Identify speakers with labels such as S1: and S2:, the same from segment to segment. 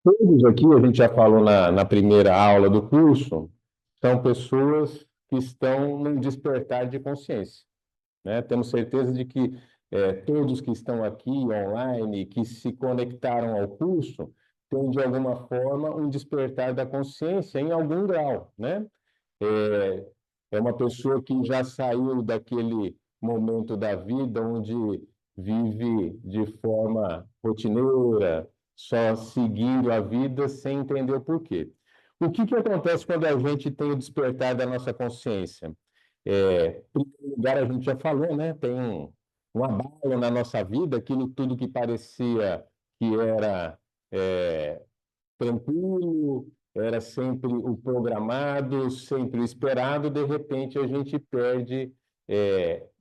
S1: Todos aqui, a gente já falou na primeira aula do curso, são pessoas que estão num despertar de consciência, né? Temos certeza de que todos que estão aqui online, que se conectaram ao curso, têm, de alguma forma, um despertar da consciência em algum grau, né? É, é uma pessoa que já saiu daquele momento da vida onde vive de forma rotineira, só seguindo a vida sem entender o porquê. O que que acontece quando a gente tem o despertar da nossa consciência? Em primeiro lugar, a gente já falou, né? Tem um abalo na nossa vida, aquilo tudo que parecia que era é, tranquilo, era sempre o programado, sempre o esperado, de repente a gente perde,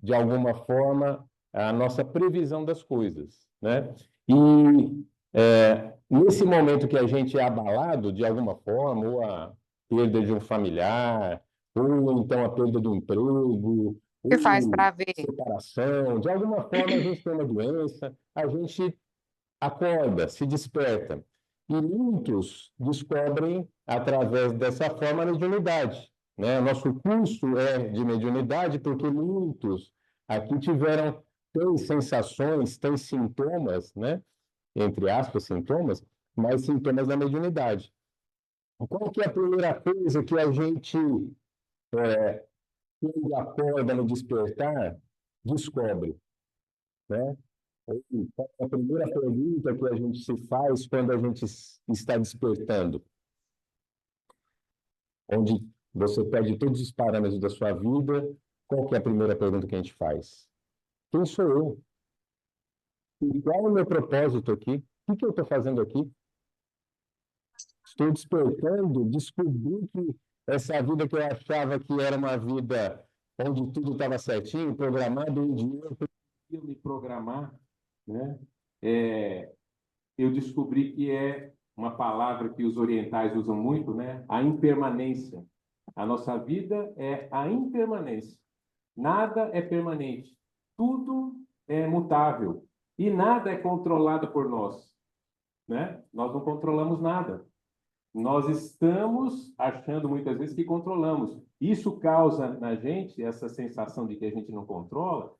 S1: de alguma forma, a nossa previsão das coisas, né? E nesse momento que a gente é abalado, de alguma forma, ou a perda de um familiar, ou então a perda do emprego,
S2: Que faz
S1: ou
S2: para ver?
S1: separação, de alguma forma a gente tem uma doença, a gente acorda, se desperta. E muitos descobrem, através dessa forma, a mediunidade, né? Nosso curso é de mediunidade porque muitos aqui tiveram têm sensações, têm sintomas, né? Entre aspas, sintomas, mas sintomas da mediunidade. Qual que é a primeira coisa que a gente, quando acorda no despertar, descobre, né? Então, a primeira pergunta que a gente se faz quando a gente está despertando, onde você perde todos os parâmetros da sua vida, qual que é a primeira pergunta que a gente faz? Quem sou eu? E qual é o meu propósito aqui? O que eu estou fazendo aqui? Estou despertando, descobri que essa vida que eu achava que era uma vida onde tudo estava certinho, programado, onde eu conseguia me programar, né? É, eu descobri que é uma palavra que os orientais usam muito, né? A impermanência. A nossa vida é a impermanência. Nada é permanente. Tudo é mutável. E nada é controlado por nós, né? Nós não controlamos nada. Nós estamos achando muitas vezes que controlamos. Isso causa na gente essa sensação de que a gente não controla,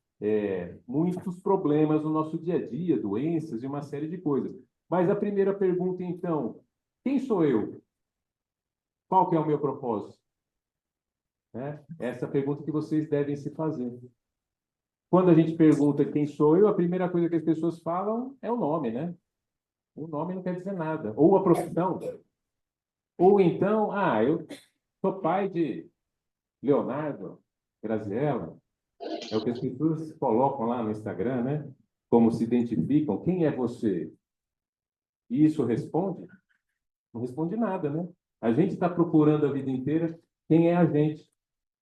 S1: muitos problemas no nosso dia a dia, doenças e uma série de coisas. Mas a primeira pergunta, então, quem sou eu? Qual que é o meu propósito? Né? Essa pergunta que vocês devem se fazer. Quando a gente pergunta quem sou eu, a primeira coisa que as pessoas falam é o nome, né? O nome não quer dizer nada. Ou a profissão. Ou então, eu sou pai de Leonardo, Graziella, é o que as pessoas colocam lá no Instagram, né? Como se identificam, quem é você? E isso responde? Não responde nada, né? A gente está procurando a vida inteira quem é a gente.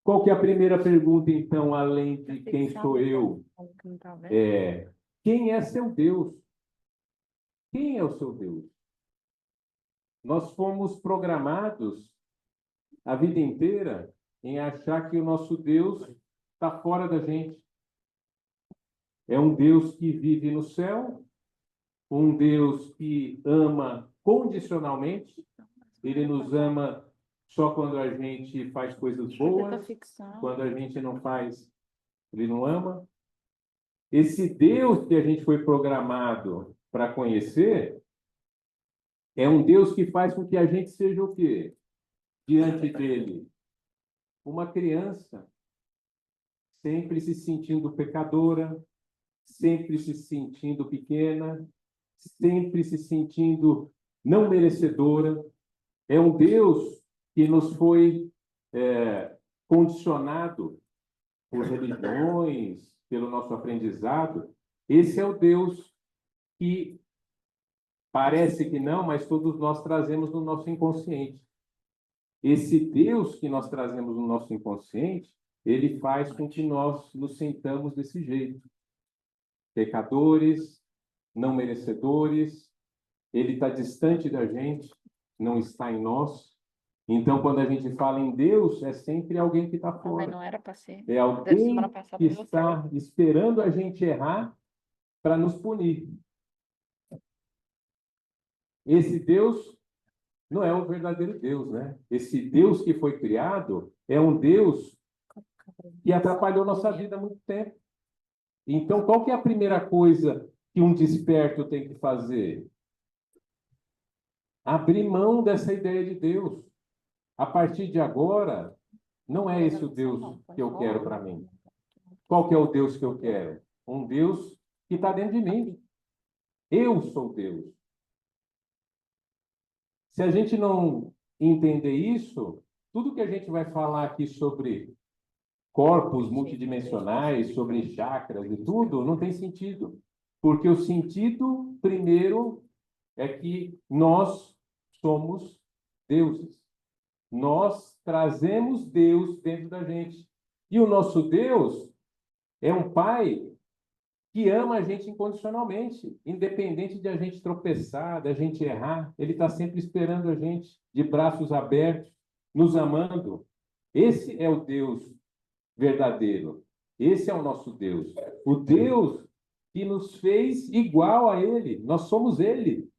S1: Qual que é a primeira pergunta, então, além de quem sou eu? É, quem é seu Deus? Quem é o seu Deus? Nós fomos programados a vida inteira em achar que o nosso Deus está fora da gente. É um Deus que vive no céu, um Deus que ama condicionalmente, ele nos ama só quando a gente faz coisas boas, quando a gente não faz, ele não ama. Esse Deus que a gente foi programado para conhecer é um Deus que faz com que a gente seja o quê? Diante dele, uma criança, sempre se sentindo pecadora, sempre se sentindo pequena, sempre se sentindo não merecedora. É um Deus que nos foi condicionado por religiões, pelo nosso aprendizado. Esse é o Deus que parece que não, mas todos nós trazemos no nosso inconsciente. Esse Deus que nós trazemos no nosso inconsciente, ele faz com que nós nos sintamos desse jeito. Pecadores, não merecedores, ele está distante da gente, não está em nós. Então, quando a gente fala em Deus, é sempre alguém que está
S2: Não, mas
S1: fora.
S2: não era para ser.
S1: É
S2: Da semana
S1: alguém
S2: passada
S1: que
S2: deu certo.
S1: está esperando a gente errar para nos punir.
S2: esse Deus não é o verdadeiro Deus, né? Esse Deus que foi criado é um Deus que atrapalhou nossa vida há muito tempo. Então, qual que é a primeira coisa que um desperto tem que fazer? Abrir mão dessa ideia de Deus. A partir de agora, não é esse o Deus que eu quero para mim. Qual que é o Deus que eu quero? Um Deus que está dentro de mim. Eu sou Deus. Se a gente não entender isso, tudo que a gente vai falar aqui sobre corpos multidimensionais, sobre chakras e tudo, não tem sentido. Porque o sentido, primeiro, é que nós somos deuses. Nós trazemos Deus dentro da gente. E o nosso Deus é um Pai que ama a gente incondicionalmente, independente de a gente tropeçar, da gente errar. Ele está sempre esperando a gente, de braços abertos, nos amando. Esse é o Deus verdadeiro. Esse é o nosso Deus. O Deus que nos fez igual a Ele. Nós somos Ele.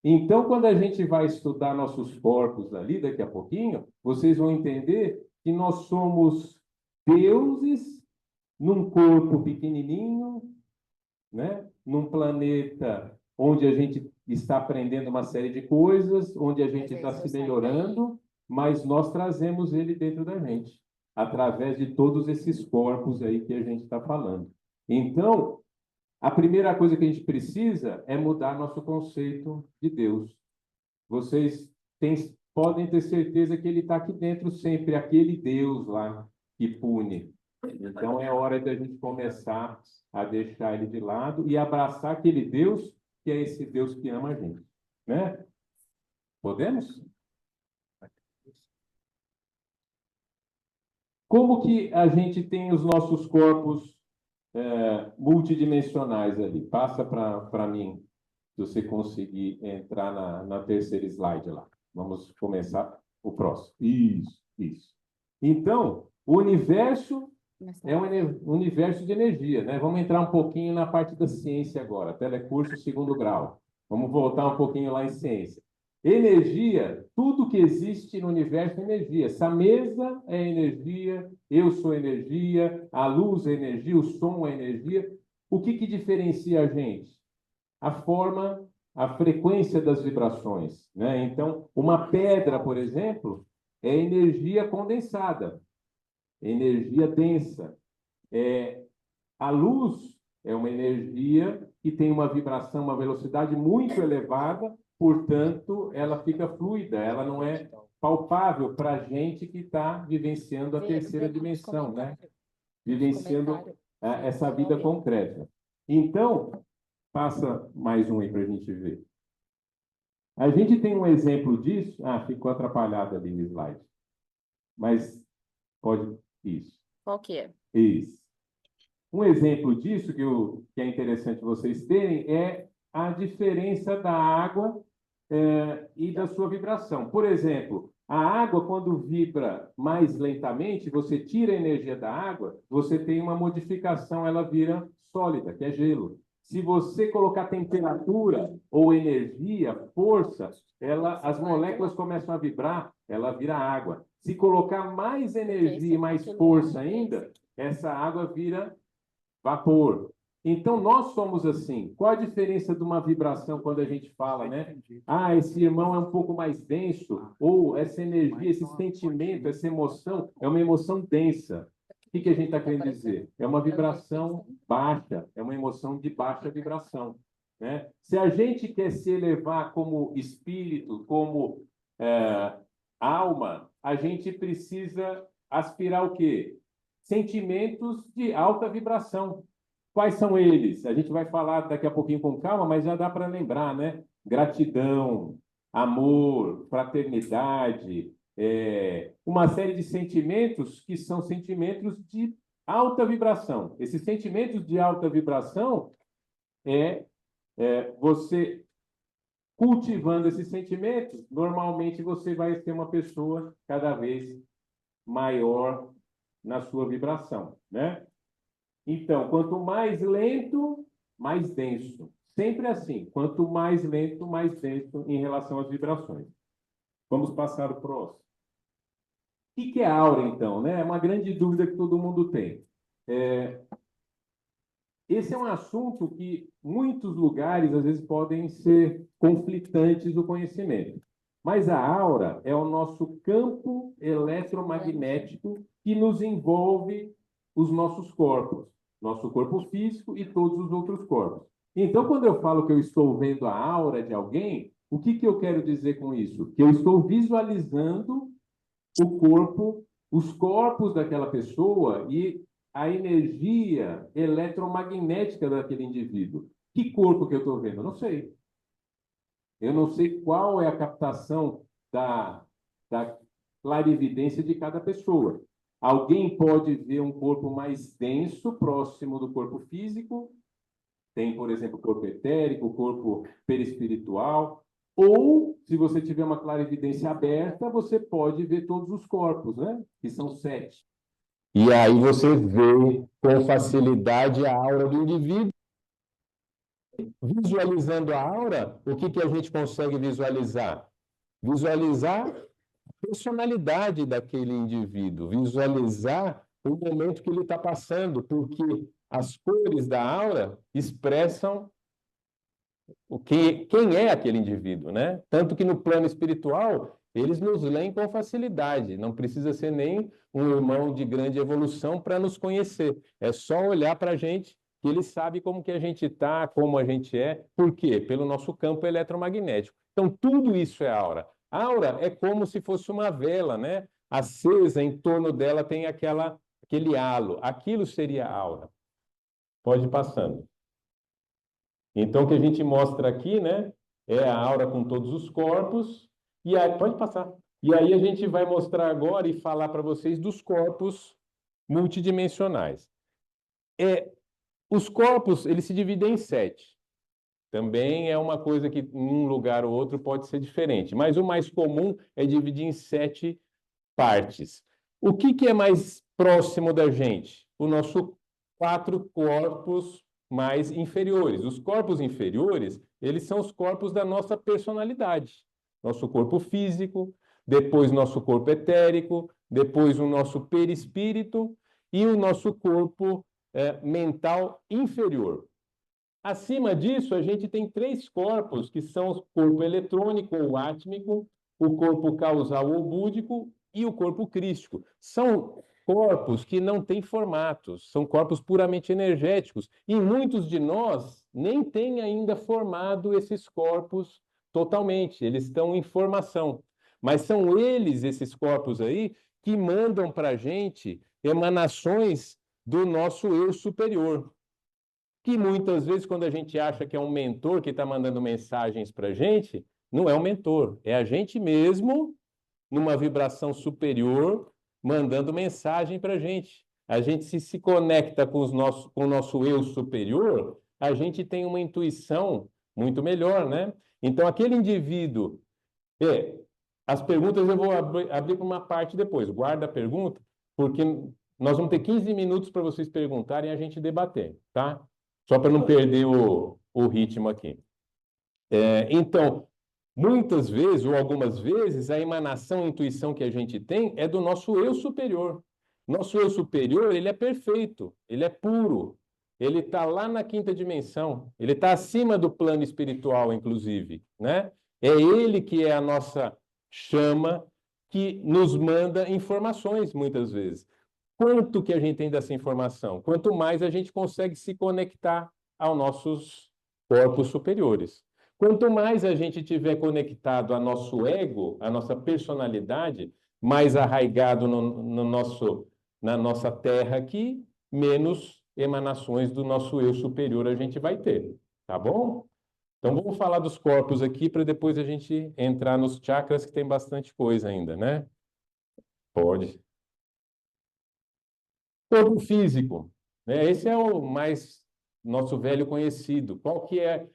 S2: Então, quando a gente vai estudar nossos corpos ali, daqui a pouquinho, vocês vão entender que nós somos deuses num corpo pequenininho, né? Num planeta onde a gente está aprendendo uma série de coisas, onde a gente está se melhorando, mas nós trazemos ele dentro da gente, através de todos esses corpos aí que a gente está falando. Então, a primeira coisa que a gente precisa é mudar nosso conceito de Deus. Vocês podem ter certeza que ele está aqui dentro sempre, aquele Deus lá que pune. Então é hora da gente começar a deixar ele de lado e abraçar aquele Deus que é esse Deus que ama a gente, né? Podemos? Como que a gente tem os nossos corpos multidimensionais ali? Passa para mim, se você conseguir entrar na terceira slide lá. Vamos começar o próximo. Isso. Então, o universo é um universo de energia, né? Vamos entrar um pouquinho na parte da ciência agora, telecurso segundo grau. Vamos voltar um pouquinho lá em ciência. Energia, tudo que existe no universo é energia. Essa mesa é energia, eu sou energia, a luz é energia, o som é energia. O que diferencia a gente? A forma, a frequência das vibrações, né? Então, uma pedra, por exemplo, é energia condensada, energia densa. A luz é uma energia que tem uma vibração, uma velocidade muito elevada, portanto, ela fica fluida, ela não é palpável para a gente que está vivenciando a terceira dimensão, né? Vivenciando essa vida concreta. Então, passa mais um aí para a gente ver. A gente tem um exemplo disso. Ah, ficou atrapalhado ali no slide. Mas pode. Isso.
S3: Qual que é?
S2: Isso. Um exemplo disso que é interessante vocês terem é a diferença da água e da sua vibração. Por exemplo, a água, quando vibra mais lentamente, você tira a energia da água, você tem uma modificação, ela vira sólida, que é gelo. Se você colocar temperatura ou energia, força, as moléculas começam a vibrar, ela vira água. Se colocar mais energia e mais força ainda, essa água vira vapor. Então, nós somos assim. Qual a diferença de uma vibração quando a gente fala, né? Ah, esse irmão é um pouco mais denso, ou essa energia, esse sentimento, essa emoção, é uma emoção densa. O que a gente está querendo dizer? É uma vibração baixa, é uma emoção de baixa vibração, né? Se a gente quer se elevar como espírito, como alma, a gente precisa aspirar o quê? Sentimentos de alta vibração. Quais são eles? A gente vai falar daqui a pouquinho com calma, mas já dá para lembrar, né? Gratidão, amor, fraternidade, uma série de sentimentos que são sentimentos de alta vibração. Esses sentimentos de alta vibração você cultivando esses sentimentos, normalmente você vai ser uma pessoa cada vez maior na sua vibração, né? Então, quanto mais lento, mais denso. sempre assim, quanto mais lento, mais denso em relação às vibrações. Vamos passar o próximo. O que é aura, então, né? É uma grande dúvida que todo mundo tem. Esse é um assunto que muitos lugares, às vezes, podem ser conflitantes do conhecimento. Mas a aura é o nosso campo eletromagnético que nos envolve os nossos corpos, nosso corpo físico e todos os outros corpos. Então, quando eu falo que eu estou vendo a aura de alguém, o que eu quero dizer com isso? Que eu estou visualizando o corpo, os corpos daquela pessoa e a energia eletromagnética daquele indivíduo. Que corpo que eu estou vendo? Eu não sei. Eu não sei qual é a captação da clarividência de cada pessoa. Alguém pode ver um corpo mais denso, próximo do corpo físico, tem, por exemplo, o corpo etérico, o corpo perispiritual, ou, se você tiver uma clarividência aberta, você pode ver todos os corpos, né? Que são 7.
S1: E aí você vê com facilidade a aura do indivíduo. Visualizando a aura, o que a gente consegue visualizar? Visualizar a personalidade daquele indivíduo, visualizar o momento que ele está passando, porque as cores da aura expressam quem é aquele indivíduo, né? Tanto que no plano espiritual, eles nos leem com facilidade, não precisa ser nem um irmão de grande evolução para nos conhecer, é só olhar para a gente que ele sabe como que a gente está, como a gente é. Por quê? Pelo nosso campo eletromagnético. Então, tudo isso é aura. Aura é como se fosse uma vela, né? Acesa, em torno dela tem aquele halo. Aquilo seria aura. Pode ir passando. Então, o que a gente mostra aqui, né, é a aura com todos os corpos. E aí, pode passar. E aí a gente vai mostrar agora e falar para vocês dos corpos multidimensionais. Os corpos, eles se dividem em 7. Também é uma coisa que em um lugar ou outro pode ser diferente, mas o mais comum é dividir em 7 partes. O que é mais próximo da gente? O nosso 4 corpos mais inferiores. Os corpos inferiores, eles são os corpos da nossa personalidade. Nosso corpo físico, depois nosso corpo etérico, depois o nosso perispírito e o nosso corpo mental inferior. Acima disso, a gente tem 3 corpos, que são o corpo eletrônico ou átmico, o corpo causal ou búdico e o corpo crístico. São corpos que não têm formatos, são corpos puramente energéticos. E muitos de nós nem têm ainda formado esses corpos totalmente, eles estão em formação. Mas são eles, esses corpos aí, que mandam para a gente emanações do nosso eu superior. Que muitas vezes, quando a gente acha que é um mentor que está mandando mensagens para a gente, não é um mentor, é a gente mesmo, numa vibração superior, mandando mensagem para a gente. A gente se conecta com o nosso eu superior, a gente tem uma intuição muito melhor, né? Então, aquele indivíduo. As perguntas eu vou abrir para uma parte depois. Guarda a pergunta, porque nós vamos ter 15 minutos para vocês perguntarem e a gente debater, tá? Só para não perder o ritmo aqui. Então, muitas vezes, ou algumas vezes, a emanação, a intuição que a gente tem é do nosso eu superior. Nosso eu superior, ele é perfeito, ele é puro, ele está lá na 5ª dimensão, ele está acima do plano espiritual, inclusive, né? É ele que é a nossa chama, que nos manda informações, muitas vezes. Quanto que a gente tem dessa informação? Quanto mais a gente consegue se conectar aos nossos corpos superiores. Quanto mais a gente tiver conectado ao nosso ego, à nossa personalidade, mais arraigado na nossa terra aqui, menos emanações do nosso eu superior a gente vai ter, tá bom? Então vamos falar dos corpos aqui para depois a gente entrar nos chakras, que tem bastante coisa ainda, né? Pode. Corpo físico, né? Esse é o mais nosso velho conhecido. Qual que é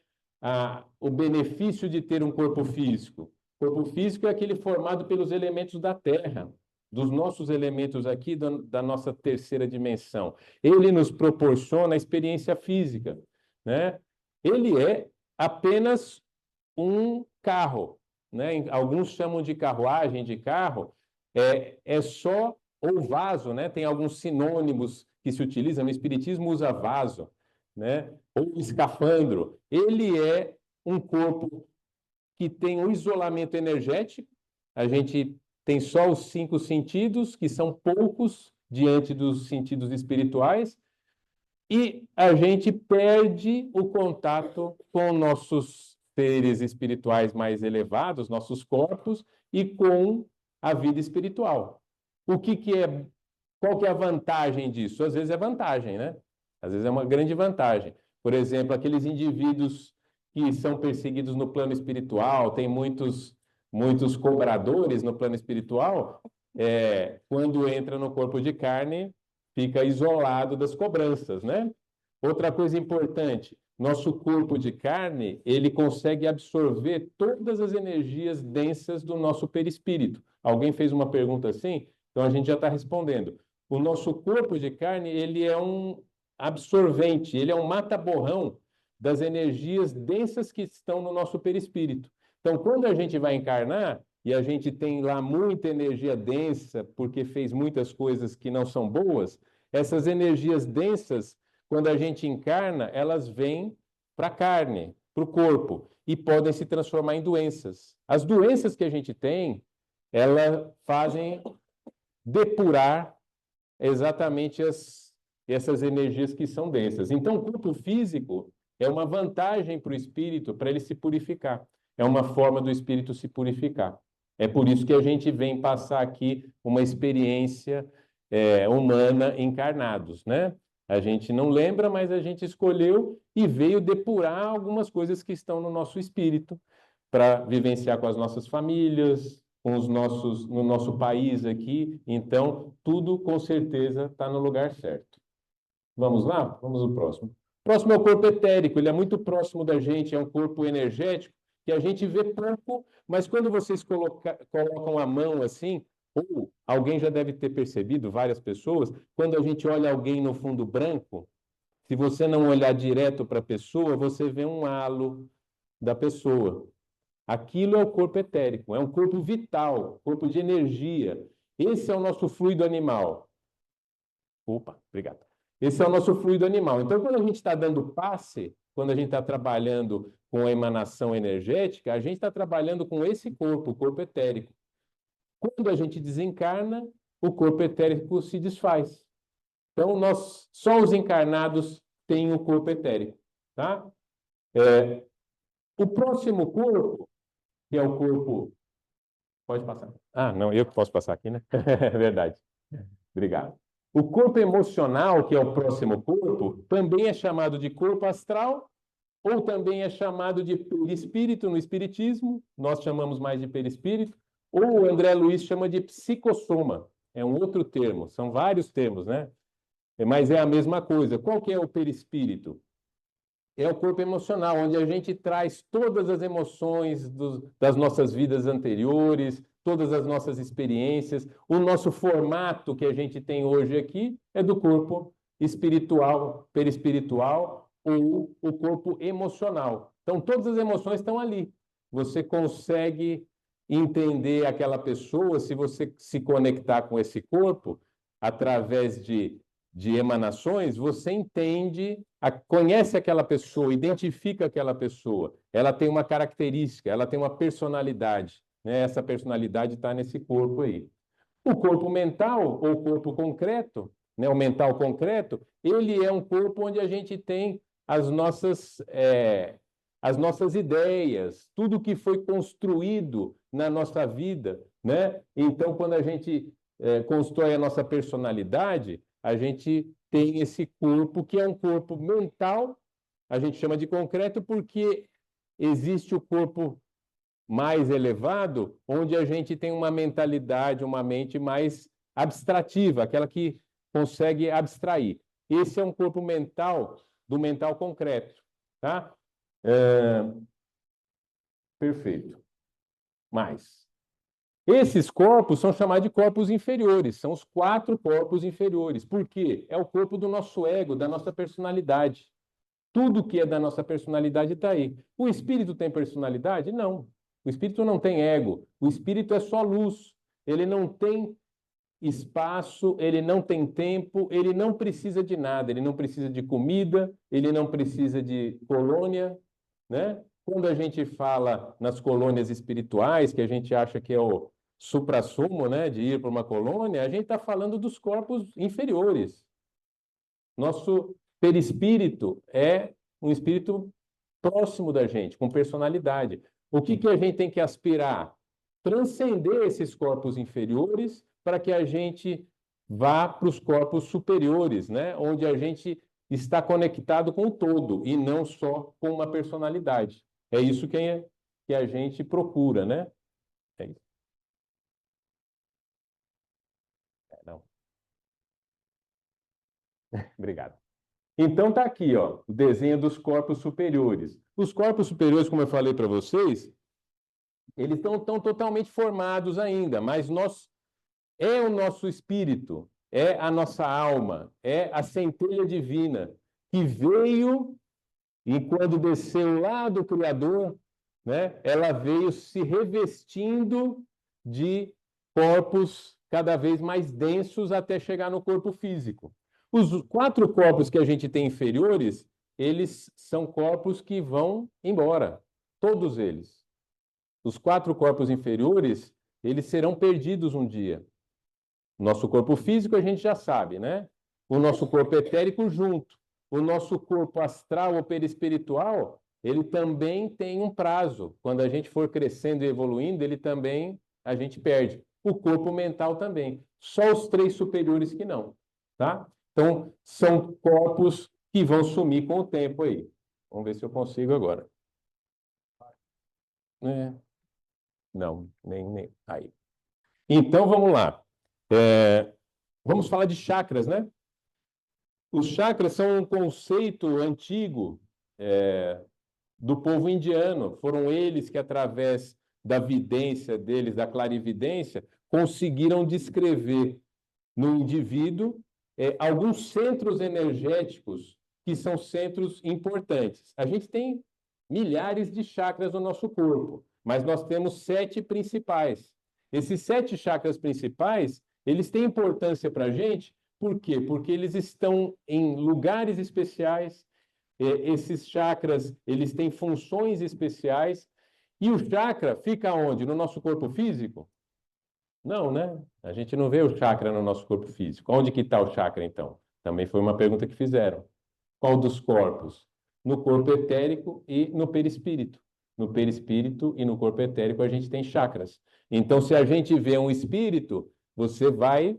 S1: o benefício de ter um corpo físico? O corpo físico é aquele formado pelos elementos da Terra, dos nossos elementos aqui da nossa 3ª dimensão. Ele nos proporciona a experiência física, né? Ele é
S2: apenas um carro, né? Alguns chamam de carruagem, de carro, é só, ou vaso, né? Tem alguns sinônimos que se utilizam, no Espiritismo usa vaso, né? Ou escafandro. Ele é um corpo que tem um isolamento energético, a gente tem só os 5 sentidos, que são poucos diante dos sentidos espirituais, e a gente perde o contato com nossos seres espirituais mais elevados, nossos corpos, e com a vida espiritual. O que é, qual que é a vantagem disso? Às vezes é vantagem, né? Às vezes é uma grande vantagem. Por exemplo, aqueles indivíduos que são perseguidos no plano espiritual, tem muitos cobradores no plano espiritual, quando entra no corpo de carne, fica isolado das cobranças, né? Outra coisa importante, nosso corpo de carne, ele consegue absorver todas as energias densas do nosso perispírito. Alguém fez uma pergunta assim? Então a gente já está respondendo. O nosso corpo de carne, ele é um absorvente, ele é um mata-borrão das energias densas que estão no nosso perispírito. Então, quando a gente vai encarnar, e a gente tem lá muita energia densa, porque fez muitas coisas que não são boas, essas energias densas, quando a gente encarna, elas vêm para a carne, para o corpo, e podem se transformar em doenças. As doenças que a gente tem, elas fazem depurar exatamente essas energias que são densas. Então, o corpo físico é uma vantagem para o espírito, para ele se purificar. É uma forma do espírito se purificar. É por isso que a gente vem passar aqui uma experiência humana encarnados, né? A gente não lembra, mas a gente escolheu e veio depurar algumas coisas que estão no nosso espírito para vivenciar com as nossas famílias, com no nosso país aqui. Então, tudo com certeza está no lugar certo. Vamos lá? Vamos ao próximo. O próximo é o corpo etérico, ele é muito próximo da gente, é um corpo energético que a gente vê pouco, mas quando vocês colocam a mão assim, ou alguém já deve ter percebido, várias pessoas, quando a gente olha alguém no fundo branco, se você não olhar direto para a pessoa, você vê um halo da pessoa. Aquilo é o corpo etérico, é um corpo vital, corpo de energia. Esse é o nosso fluido animal. Opa, obrigado. Esse é o nosso fluido animal. Então, quando a gente está dando passe, quando a gente está trabalhando com a emanação energética, a gente está trabalhando com esse corpo, o corpo etérico. Quando a gente desencarna, o corpo etérico se desfaz. Então, só os encarnados têm o corpo etérico. Tá? O próximo corpo, que é o corpo. Pode passar. Ah, não, eu que posso passar aqui, né? É verdade. Obrigado. O corpo emocional, que é o próximo corpo, também é chamado de corpo astral, ou também é chamado de perispírito no espiritismo, nós chamamos mais de perispírito, ou o André Luiz chama de psicossoma, é um outro termo, são vários termos, né? Mas é a mesma coisa. Qual que é o perispírito? É o corpo emocional, onde a gente traz todas as emoções das nossas vidas anteriores, todas as nossas experiências. O nosso formato que a gente tem hoje aqui é do corpo espiritual, perispiritual ou o corpo emocional. Então, todas as emoções estão ali. Você consegue entender aquela pessoa se você se conectar com esse corpo através de emanações, você entende, conhece aquela pessoa, identifica aquela pessoa. Ela tem uma característica, ela tem uma personalidade, né? Essa personalidade está nesse corpo aí. O corpo mental, ou corpo concreto, né? O mental concreto, ele é um corpo onde a gente tem as nossas ideias, tudo que foi construído na nossa vida, né? Então, quando a gente constrói a nossa personalidade, a gente tem esse corpo que é um corpo mental, a gente chama de concreto porque existe o corpo mais elevado, onde a gente tem uma mentalidade, uma mente mais abstrativa, aquela que consegue abstrair. Esse é um corpo mental, do mental concreto, tá? Perfeito. Mais. Esses corpos são chamados de corpos inferiores, são os 4 corpos inferiores. Por quê? É o corpo do nosso ego, da nossa personalidade. Tudo que é da nossa personalidade está aí. O espírito tem personalidade? Não. O espírito não tem ego. O espírito é só luz. Ele não tem espaço, ele não tem tempo, ele não precisa de nada, ele não precisa de comida, ele não precisa de colônia, né? Quando a gente fala nas colônias espirituais, que a gente acha que é o suprassumo, né, de ir para uma colônia, a gente está falando dos corpos inferiores. Nosso perispírito é um espírito próximo da gente, com personalidade. O que que a gente tem que aspirar? Transcender esses corpos inferiores para que a gente vá para os corpos superiores, né? Onde a gente está conectado com o todo e não só com uma personalidade. É isso que a gente procura, né? É isso. Não. Obrigado. Então tá aqui, ó, o desenho dos corpos superiores. Os corpos superiores, como eu falei para vocês, eles estão totalmente formados ainda, mas é o nosso espírito, é a nossa alma, é a centelha divina que veio e quando desceu lá do Criador, né, ela veio se revestindo de corpos cada vez mais densos até chegar no corpo físico. Os 4 corpos que a gente tem inferiores, eles são corpos que vão embora, todos eles. Os 4 corpos inferiores, eles serão perdidos um dia. Nosso corpo físico a gente já sabe, né? O nosso corpo etérico junto. O nosso corpo astral ou perispiritual, ele também tem um prazo. Quando a gente for crescendo e evoluindo, ele também a gente perde. O corpo mental também. Só os 3 superiores que não, tá? Então, são corpos que vão sumir com o tempo aí. Vamos ver se eu consigo agora. Não, nem. Aí. Então, vamos lá. Vamos falar de chakras, né? Os chakras são um conceito antigo do povo indiano. Foram eles que, através da vidência deles, da clarividência, conseguiram descrever no indivíduo alguns centros energéticos que são centros importantes. A gente tem milhares de chakras no nosso corpo, mas nós temos 7 principais. Esses 7 chakras principais, eles têm importância para a gente, por quê? Porque eles estão em lugares especiais, esses chakras, eles têm funções especiais, e o chakra fica onde? No nosso corpo físico? Não, né? A gente não vê o chakra no nosso corpo físico. Onde que está o chakra, então? Também foi uma pergunta que fizeram. Qual dos corpos? No corpo etérico e no perispírito. No perispírito e no corpo etérico a gente tem chakras. Então, se a gente vê um espírito, você vai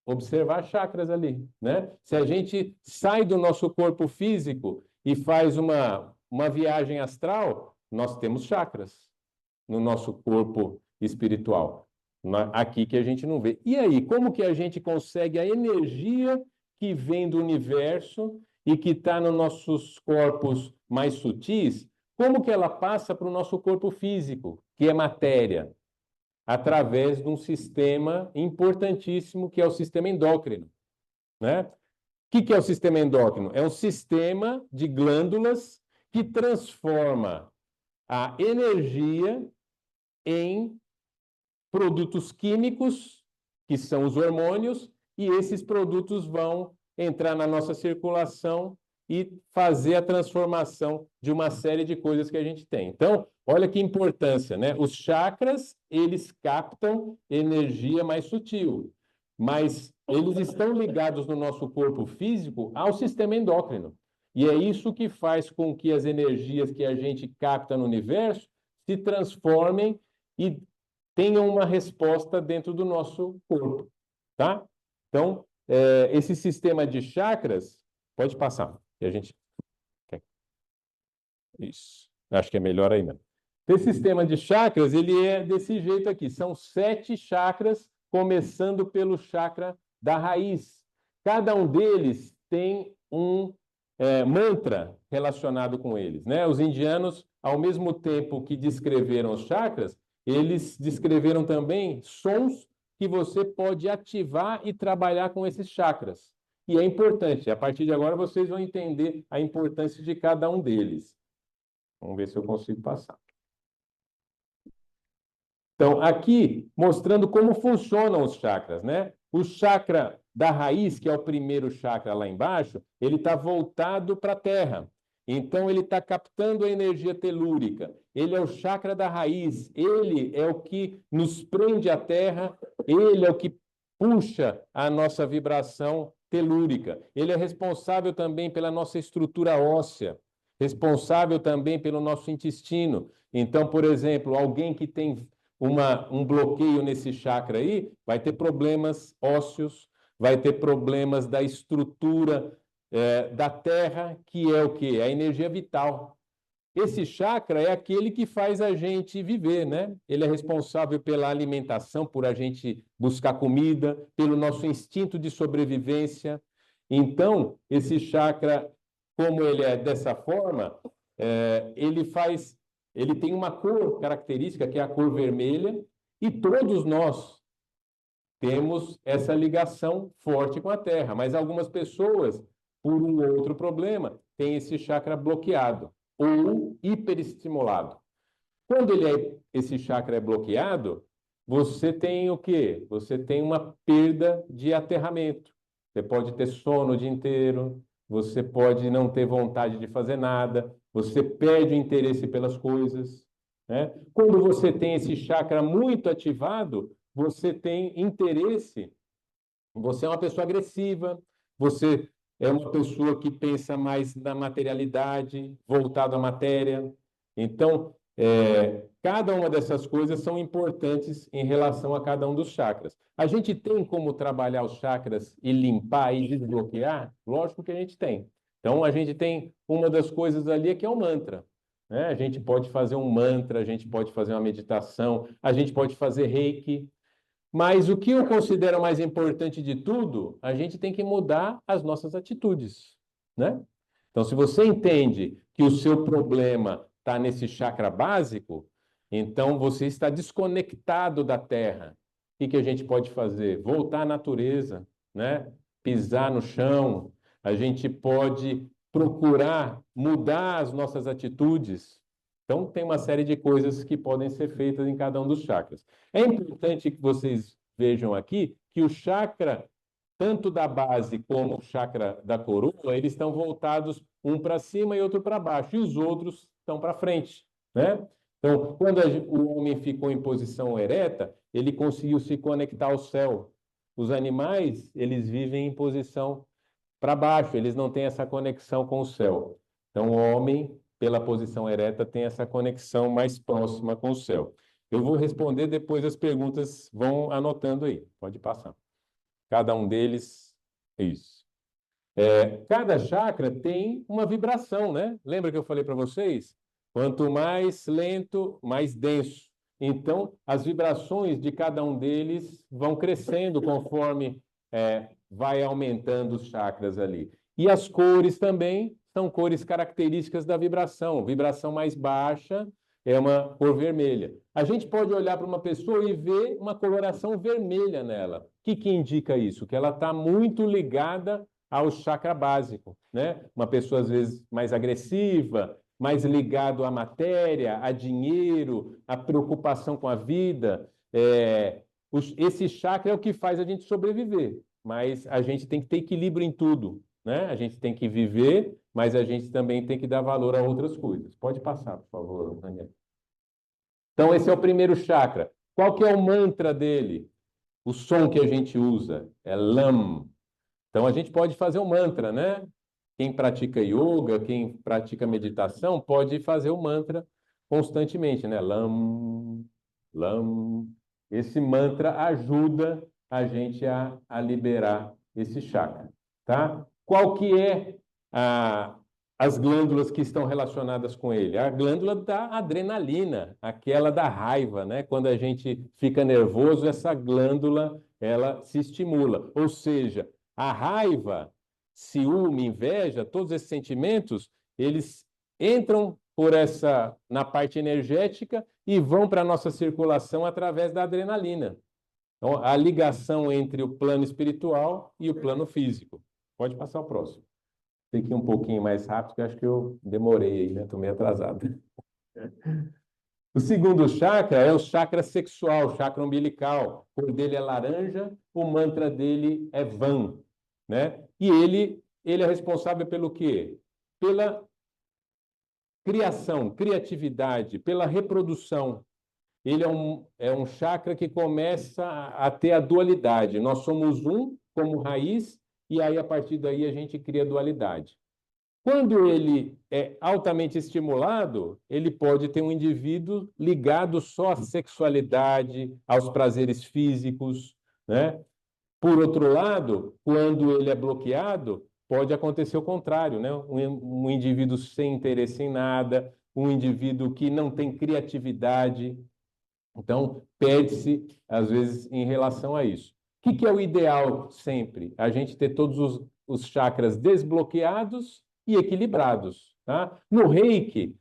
S2: observar chakras ali, né? Se a gente sai do nosso corpo físico e faz uma viagem astral, nós temos chakras no nosso corpo espiritual. Aqui que a gente não vê. E aí, como que a gente consegue a energia que vem do universo e que está nos nossos corpos mais sutis, como que ela passa para o nosso corpo físico, que é matéria? Através de um sistema importantíssimo, que é o sistema endócrino, né? O que é o sistema endócrino? É um sistema de glândulas que transforma a energia em produtos químicos, que são os hormônios, e esses produtos vão entrar na nossa circulação e fazer a transformação de uma série de coisas que a gente tem. Então, olha que importância, né? Os chakras, eles captam energia mais sutil, mas eles estão ligados no nosso corpo físico ao sistema endócrino. E é isso que faz com que as energias que a gente capta no universo se transformem e tenham uma resposta dentro do nosso corpo, tá? Então, esse sistema de chakras, pode passar, que a gente... Isso, acho que é melhor ainda. Esse sistema de chakras, ele é desse jeito aqui, são 7 chakras, começando pelo chakra da raiz. Cada um deles tem um mantra relacionado com eles, né? Os indianos, ao mesmo tempo que descreveram os chakras, eles descreveram também sons que você pode ativar e trabalhar com esses chakras. e é importante. A partir de agora, vocês vão entender a importância de cada um deles. Vamos ver se eu consigo passar. Então, aqui, mostrando como funcionam os chakras, né? O chakra da raiz, que é o primeiro chakra lá embaixo, ele está voltado para a Terra. Então, ele está captando a energia telúrica. Ele é o chakra da raiz. Ele é o que nos prende à Terra. Ele é o que puxa a nossa vibração telúrica. Ele é responsável também pela nossa estrutura óssea, responsável também pelo nosso intestino. Então, por exemplo, alguém que tem um bloqueio nesse chakra aí, vai ter problemas ósseos, vai ter problemas da estrutura da terra, que é o quê? A energia vital. Esse chakra é aquele que faz a gente viver, né? Ele é responsável pela alimentação, por a gente buscar comida, pelo nosso instinto de sobrevivência. Então, esse chakra, como ele é dessa forma, ele tem uma cor característica, que é a cor vermelha, e todos nós temos essa ligação forte com a Terra, mas algumas pessoas, por um outro problema, têm esse chakra bloqueado ou hiperestimulado. Quando esse chakra é bloqueado, você tem o quê? Você tem uma perda de aterramento. Você pode ter sono o dia inteiro, você pode não ter vontade de fazer nada, você perde o interesse pelas coisas, né? Quando você tem esse chakra muito ativado, você tem interesse, você é uma pessoa agressiva, você é uma pessoa que pensa mais na materialidade, voltado à matéria. Então, cada uma dessas coisas são importantes em relação a cada um dos chakras. A gente tem como trabalhar os chakras e limpar e desbloquear? Lógico que a gente tem. Então, a gente tem uma das coisas ali que é o mantra, né? A gente pode fazer um mantra, a gente pode fazer uma meditação, a gente pode fazer reiki. Mas o que eu considero mais importante de tudo, a gente tem que mudar as nossas atitudes, né? Então, se você entende que o seu problema está nesse chakra básico, então você está desconectado da Terra. O que a gente pode fazer? Voltar à natureza, né? Pisar no chão. A gente pode procurar mudar as nossas atitudes. Então, tem uma série de coisas que podem ser feitas em cada um dos chakras. É importante que vocês vejam aqui que o chakra, tanto da base como o chakra da coroa, eles estão voltados um para cima e outro para baixo, e os outros estão para frente, né? Então, quando o homem ficou em posição ereta, ele conseguiu se conectar ao céu. Os animais, eles vivem em posição para baixo, eles não têm essa conexão com o céu. Então, o homem, pela posição ereta, tem essa conexão mais próxima com o céu. Eu vou responder depois as perguntas, vão anotando aí, pode passar. Cada um deles, isso. Cada chakra tem uma vibração, né? Lembra que eu falei para vocês? Quanto mais lento, mais denso. Então, as vibrações de cada um deles vão crescendo conforme vai aumentando os chakras ali. E as cores também são cores características da vibração. Vibração mais baixa é uma cor vermelha. A gente pode olhar para uma pessoa e ver uma coloração vermelha nela. O que indica isso? Que ela está muito ligada ao chakra básico, né? Uma pessoa, às vezes, mais agressiva, mais ligado à matéria, a dinheiro, à preocupação com a vida. Esse chakra é o que faz a gente sobreviver, mas a gente tem que ter equilíbrio em tudo, né? A gente tem que viver, mas a gente também tem que dar valor a outras coisas. Pode passar, por favor, Daniel. Então, esse é o primeiro chakra. Qual que é o mantra dele? O som que a gente usa é LAM. Então, a gente pode fazer um mantra, né? Quem pratica yoga, quem pratica meditação, pode fazer o mantra constantemente, né? LAM, LAM. Esse mantra ajuda a gente a liberar esse chakra, tá? Qual que é as glândulas que estão relacionadas com ele? A glândula da adrenalina, aquela da raiva, né? Quando a gente fica nervoso, essa glândula, ela se estimula. Ou seja, a raiva, ciúme, inveja, todos esses sentimentos, eles entram na parte energética e vão para a nossa circulação através da adrenalina. Então, a ligação entre o plano espiritual e o plano físico. Pode passar o próximo. Tem que ir um pouquinho mais rápido, que eu acho que eu demorei aí, né? Estou meio atrasado. O segundo chakra é o chakra sexual, o chakra umbilical. A cor dele é laranja, o mantra dele é Vam, né? E ele é responsável pelo quê? Pela criação, criatividade, pela reprodução. Ele é um chakra que começa a ter a dualidade. Nós somos um como raiz, e aí a partir daí a gente cria dualidade. Quando ele é altamente estimulado, ele pode ter um indivíduo ligado só à sexualidade, aos prazeres físicos, né? Por outro lado, quando ele é bloqueado, pode acontecer o contrário, né? Um indivíduo sem interesse em nada, um indivíduo que não tem criatividade. Então, perde-se, às vezes, em relação a isso. O que é o ideal sempre? A gente ter todos os chakras desbloqueados e equilibrados. Tá? No Reiki,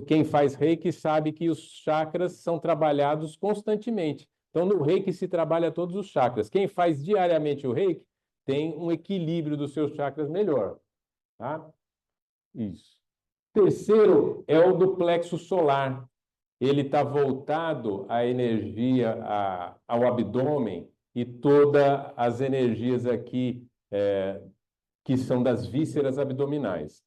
S2: quem faz Reiki sabe que os chakras são trabalhados constantemente. Então, no Reiki se trabalha todos os chakras. Quem faz diariamente o Reiki tem um equilíbrio dos seus chakras melhor. Tá? Isso. Terceiro é o do plexo solar. Ele está voltado à energia, ao abdômen e todas as energias aqui que são das vísceras abdominais.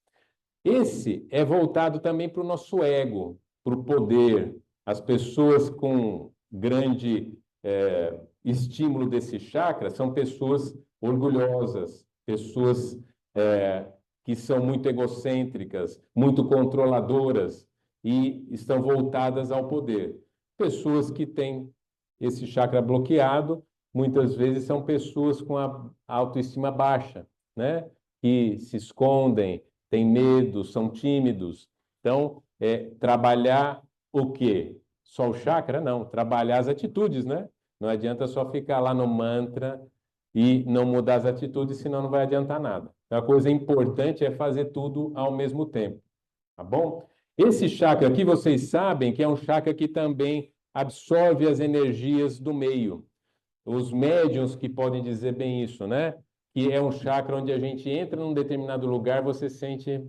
S2: Esse é voltado também para o nosso ego, para o poder. As pessoas com grande estímulo desse chakra são pessoas orgulhosas, pessoas que são muito egocêntricas, muito controladoras e estão voltadas ao poder. Pessoas que têm esse chakra bloqueado, muitas vezes são pessoas com a autoestima baixa, né? Que se escondem, têm medo, são tímidos. Então, trabalhar o quê? Só o chakra? Não, trabalhar as atitudes, né? Não adianta só ficar lá no mantra e não mudar as atitudes, senão não vai adiantar nada. Então, a coisa importante é fazer tudo ao mesmo tempo, tá bom? Esse chakra aqui, vocês sabem que é um chakra que também absorve as energias do meio. Os médiuns que podem dizer bem isso, né? Que é um chakra onde a gente entra num determinado lugar, você sente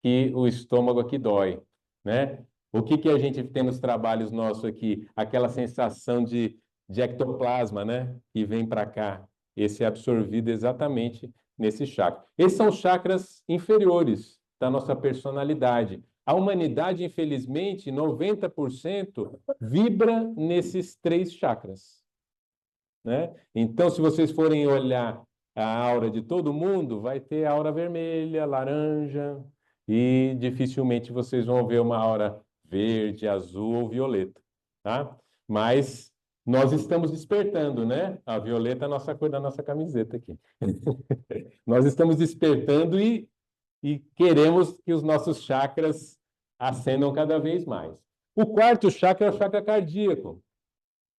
S2: que o estômago aqui dói, né? O que a gente tem nos trabalhos nossos aqui? Aquela sensação de ectoplasma, né? Que vem para cá. Esse é absorvido exatamente nesse chakra. Esses são os chakras inferiores da nossa personalidade. A humanidade, infelizmente, 90% vibra nesses três chakras, né? Então, se vocês forem olhar a aura de todo mundo, vai ter aura vermelha, laranja, e dificilmente vocês vão ver uma aura verde, azul ou violeta, tá? Mas nós estamos despertando, né? A violeta é a nossa cor da nossa camiseta aqui. Nós estamos despertando e queremos que os nossos chakras ascendam cada vez mais. O quarto chakra é o chakra cardíaco.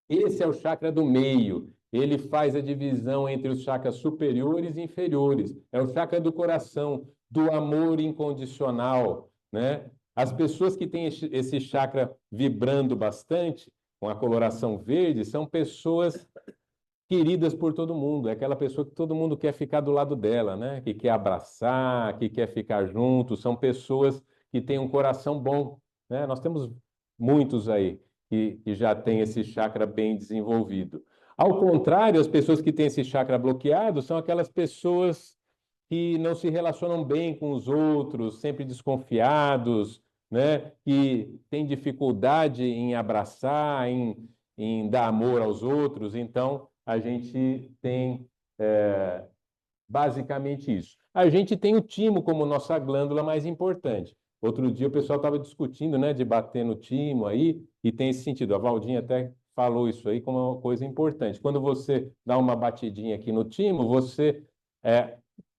S2: Esse é o chakra do meio. Ele faz a divisão entre os chakras superiores e inferiores. É o chakra do coração, do amor incondicional, né? As pessoas que têm esse chakra vibrando bastante, com a coloração verde, são pessoas queridas por todo mundo. É aquela pessoa que todo mundo quer ficar do lado dela, né? Que quer abraçar, que quer ficar junto. São pessoas que têm um coração bom, né? Nós temos muitos aí que já têm esse chakra bem desenvolvido. Ao contrário, as pessoas que têm esse chakra bloqueado são aquelas pessoas que não se relacionam bem com os outros, sempre desconfiados, né? Que têm dificuldade em abraçar, em dar amor aos outros. Então, a gente tem basicamente isso. A gente tem o timo como nossa glândula mais importante. Outro dia o pessoal estava discutindo, né, de bater no timo aí, e tem esse sentido. A Valdinha até falou isso aí como uma coisa importante. Quando você dá uma batidinha aqui no timo, você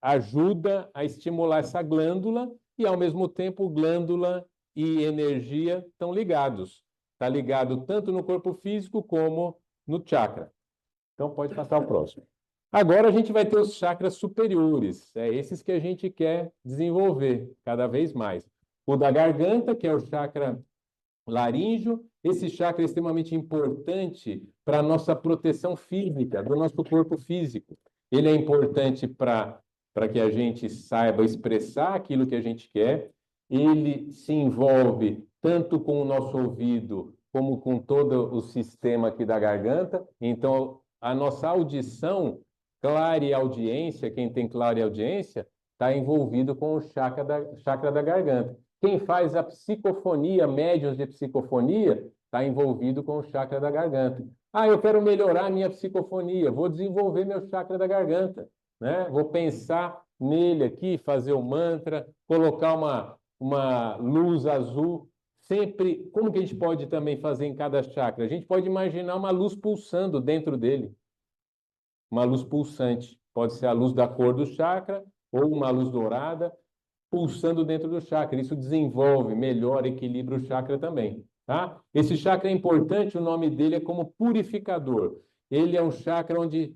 S2: ajuda a estimular essa glândula e, ao mesmo tempo, glândula e energia estão ligados. Está ligado tanto no corpo físico como no chakra. Então, pode passar o próximo. Agora a gente vai ter os chakras superiores, esses que a gente quer desenvolver cada vez mais. O da garganta, que é o chakra laríngeo, esse chakra é extremamente importante para a nossa proteção física, do nosso corpo físico. Ele é importante para para que a gente saiba expressar aquilo que a gente quer. Ele se envolve tanto com o nosso ouvido, como com todo o sistema aqui da garganta. Então, a nossa audição, clareaudiência, quem tem clareaudiência, está envolvido com o chakra da garganta. Quem faz a psicofonia, médiuns de psicofonia, está envolvido com o chakra da garganta. Ah, eu quero melhorar a minha psicofonia, vou desenvolver meu chakra da garganta, né? Vou pensar nele aqui, fazer o mantra, colocar uma luz azul. Sempre, como que a gente pode também fazer em cada chakra? A gente pode imaginar uma luz pulsando dentro dele, uma luz pulsante. Pode ser a luz da cor do chakra ou uma luz dourada pulsando dentro do chakra. Isso desenvolve, melhora, equilibra o chakra também, tá? Esse chakra é importante, o nome dele é como purificador. Ele é um chakra onde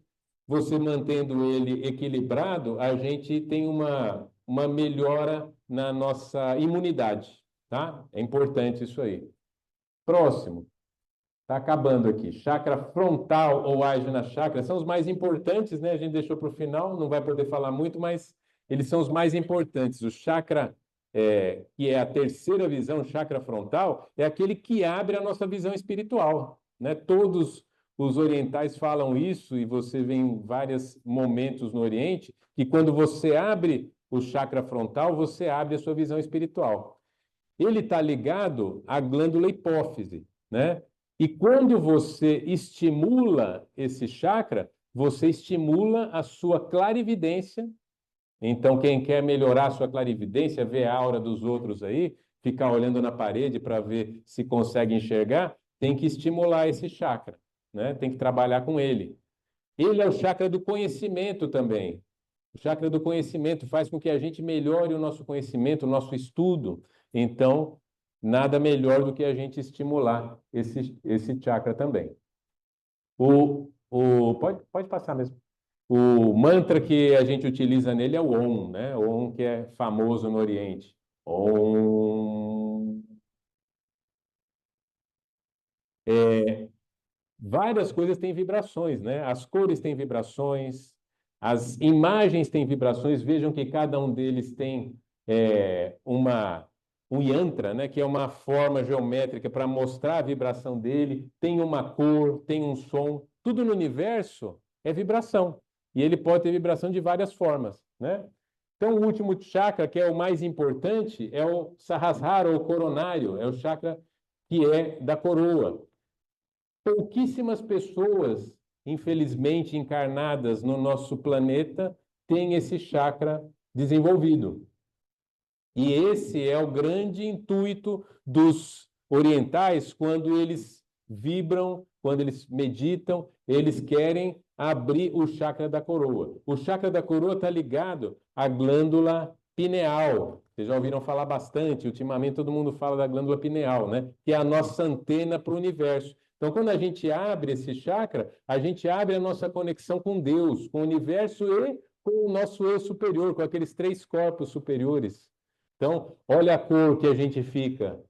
S2: você mantendo ele equilibrado, a gente tem uma melhora na nossa imunidade, tá? É importante isso aí. Próximo. Está acabando aqui. Chakra frontal ou Ajna chakra são os mais importantes, né? A gente deixou para o final, não vai poder falar muito, mas eles são os mais importantes. O chakra, que é a terceira visão, chakra frontal, é aquele que abre a nossa visão espiritual, né? Todos os orientais falam isso, e você vê em vários momentos no Oriente, que quando você abre o chakra frontal, você abre a sua visão espiritual. Ele está ligado à glândula hipófise, né? E quando você estimula esse chakra, você estimula a sua clarividência. Então, quem quer melhorar a sua clarividência, ver a aura dos outros aí, ficar olhando na parede para ver se consegue enxergar, tem que estimular esse chakra, né? Tem que trabalhar com ele. Ele é o chakra do conhecimento também. O chakra do conhecimento faz com que a gente melhore o nosso conhecimento, o nosso estudo. Então, nada melhor do que a gente estimular esse chakra também. Pode passar mesmo. O mantra que a gente utiliza nele é o Om, né? O Om que é famoso no Oriente. Om. Várias coisas têm vibrações, né? As cores têm vibrações, as imagens têm vibrações. Vejam que cada um deles tem um yantra, né? Que é uma forma geométrica para mostrar a vibração dele. Tem uma cor, tem um som. Tudo no universo é vibração. E ele pode ter vibração de várias formas, né? Então, o último chakra, que é o mais importante, é o Sahasrara, ou coronário. É o chakra que é da coroa. Pouquíssimas pessoas, infelizmente, encarnadas no nosso planeta, têm esse chakra desenvolvido. E esse é o grande intuito dos orientais quando eles vibram, quando eles meditam, eles querem abrir o chakra da coroa. O chakra da coroa está ligado à glândula pineal. Vocês já ouviram falar bastante, ultimamente todo mundo fala da glândula pineal, né? Que é a nossa antena para o universo. Então, quando a gente abre esse chakra, a gente abre a nossa conexão com Deus, com o universo e com o nosso eu superior, com aqueles 3 corpos superiores. Então, olha a cor que a gente fica,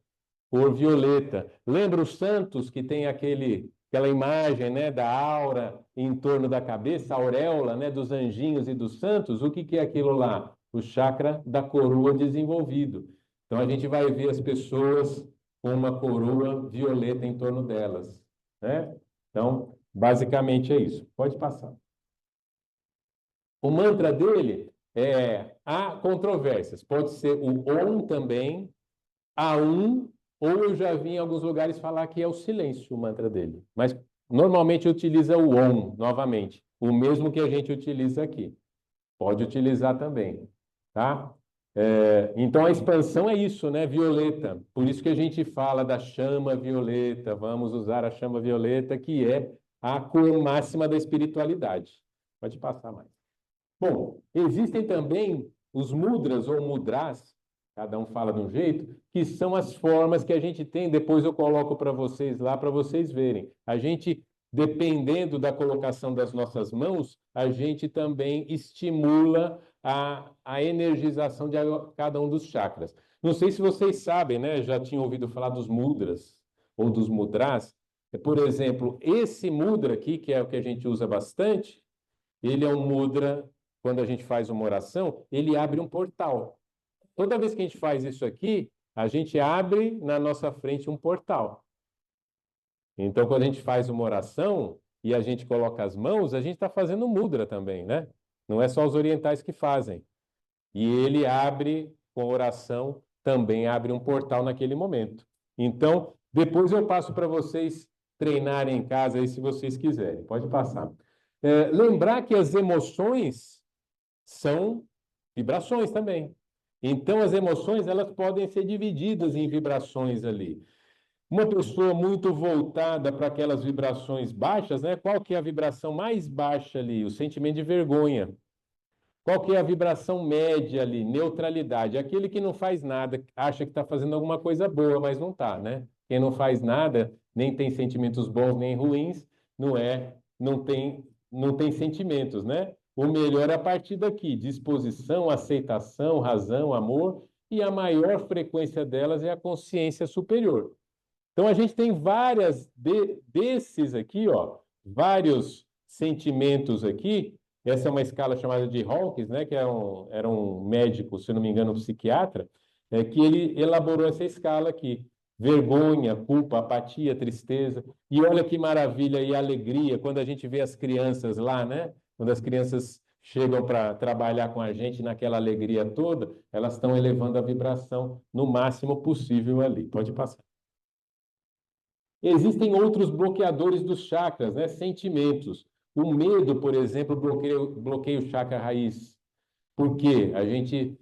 S2: cor violeta. Lembra os santos que tem aquela imagem, né, da aura em torno da cabeça, a auréola, né, dos anjinhos e dos santos? O que é aquilo lá? O chakra da coroa desenvolvido. Então, a gente vai ver as pessoas com uma coroa violeta em torno delas, né? Então, basicamente é isso. Pode passar. O mantra dele há controvérsias. Pode ser o Om também, A1, ou eu já vi em alguns lugares falar que é o silêncio o mantra dele. Mas normalmente utiliza o Om novamente, o mesmo que a gente utiliza aqui. Pode utilizar também, tá? Então a expansão é isso, né? Violeta. Por isso que a gente fala da chama violeta. Vamos usar a chama violeta, que é a cor máxima da espiritualidade. Pode passar mais. Bom, existem também os mudras ou mudras, cada um fala de um jeito, que são as formas que a gente tem. Depois eu coloco para vocês lá, para vocês verem. A gente, dependendo da colocação das nossas mãos, a gente também estimula a energização de cada um dos chakras. Não sei se vocês sabem, né? Já tinham ouvido falar dos mudras ou dos mudras. Por exemplo, esse mudra aqui, que é o que a gente usa bastante, ele é um mudra quando a gente faz uma oração, ele abre um portal. Toda vez que a gente faz isso aqui, a gente abre na nossa frente um portal. Então, quando a gente faz uma oração e a gente coloca as mãos, a gente está fazendo mudra também, né? Não é só os orientais que fazem. E ele abre, com a oração, também abre um portal naquele momento. Então, depois eu passo para vocês treinarem em casa aí, se vocês quiserem. Pode passar. Lembrar que as emoções são vibrações também. Então, as emoções, elas podem ser divididas em vibrações ali. Uma pessoa muito voltada para aquelas vibrações baixas, né? Qual que é a vibração mais baixa ali? O sentimento de vergonha. Qual que é a vibração média ali? Neutralidade. Aquele que não faz nada, acha que está fazendo alguma coisa boa, mas não está, né? Quem não faz nada, nem tem sentimentos bons nem ruins, não tem sentimentos, né? O melhor é a partir daqui: disposição, aceitação, razão, amor, e a maior frequência delas é a consciência superior. Então a gente tem desses aqui, ó, vários sentimentos aqui. Essa é uma escala chamada de Hawkins, né, que era um médico, se não me engano, um psiquiatra, que ele elaborou essa escala aqui. Vergonha, culpa, apatia, tristeza. E olha que maravilha e alegria quando a gente vê as crianças lá, né? Quando as crianças chegam para trabalhar com a gente naquela alegria toda, elas estão elevando a vibração no máximo possível ali. Pode passar. Existem outros bloqueadores dos chakras, né? Sentimentos. O medo, por exemplo, bloqueia o chakra raiz. Por quê? A gente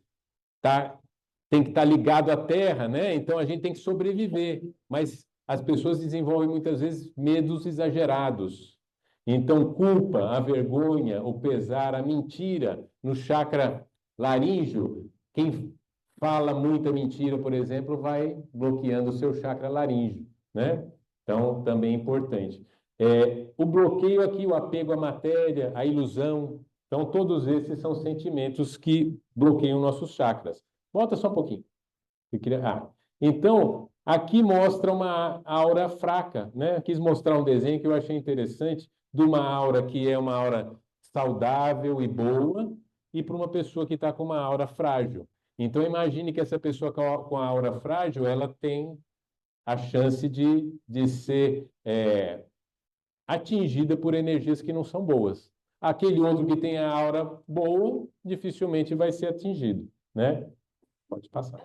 S2: tem que estar ligado à terra, né? Então a gente tem que sobreviver. Mas as pessoas desenvolvem muitas vezes medos exagerados. Então, culpa, a vergonha, o pesar, a mentira no chakra laríngeo. Quem fala muita mentira, por exemplo, vai bloqueando o seu chakra laríngeo, né? Então, também é importante. O bloqueio aqui, o apego à matéria, a ilusão. Então, todos esses são sentimentos que bloqueiam nossos chakras. Volta só um pouquinho. Então, aqui mostra uma aura fraca, né? Quis mostrar um desenho que eu achei interessante de uma aura que é uma aura saudável e boa e para uma pessoa que está com uma aura frágil. Então, imagine que essa pessoa com a aura frágil, ela tem a chance de ser atingida por energias que não são boas. Aquele outro que tem a aura boa, dificilmente vai ser atingido, né? Pode passar.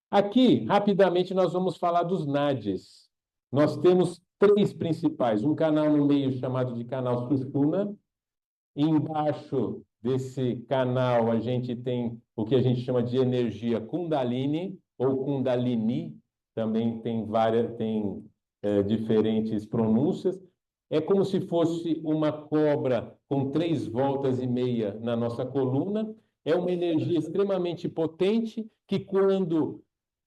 S2: Aqui, rapidamente, nós vamos falar dos nadis. Nós temos três principais. Um canal no meio chamado de canal Sushumna. Embaixo desse canal, a gente tem o que a gente chama de energia Kundalini, ou Kundalini, também tem diferentes pronúncias. É como se fosse uma cobra com 3,5 voltas na nossa coluna. É uma energia extremamente potente que, quando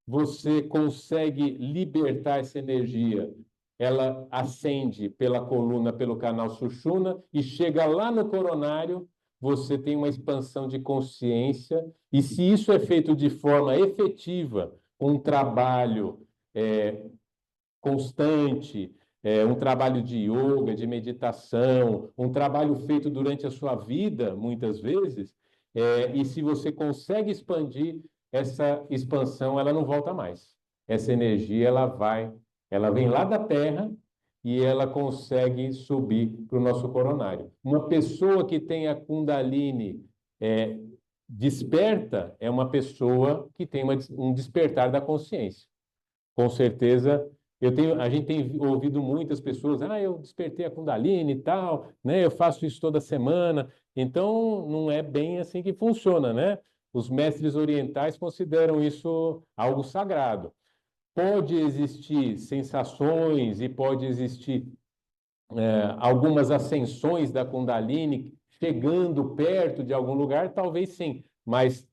S2: você consegue libertar essa energia, ela ascende pela coluna, pelo canal Sushumna e chega lá no coronário, você tem uma expansão de consciência, e se isso é feito de forma efetiva, um trabalho constante, um trabalho de yoga, de meditação, um trabalho feito durante a sua vida, muitas vezes, e se você consegue expandir, essa expansão, ela não volta mais. Essa energia, ela vem lá da Terra e ela consegue subir para o nosso coronário. Uma pessoa que tem a Kundalini desperta é uma pessoa que tem um despertar da consciência. Com certeza, a gente tem ouvido muitas pessoas, eu despertei a Kundalini e tal, né? Eu faço isso toda semana. Então, não é bem assim que funciona, né? Os mestres orientais consideram isso algo sagrado. Pode existir sensações e pode existir algumas ascensões da Kundalini chegando perto de algum lugar, talvez sim, mas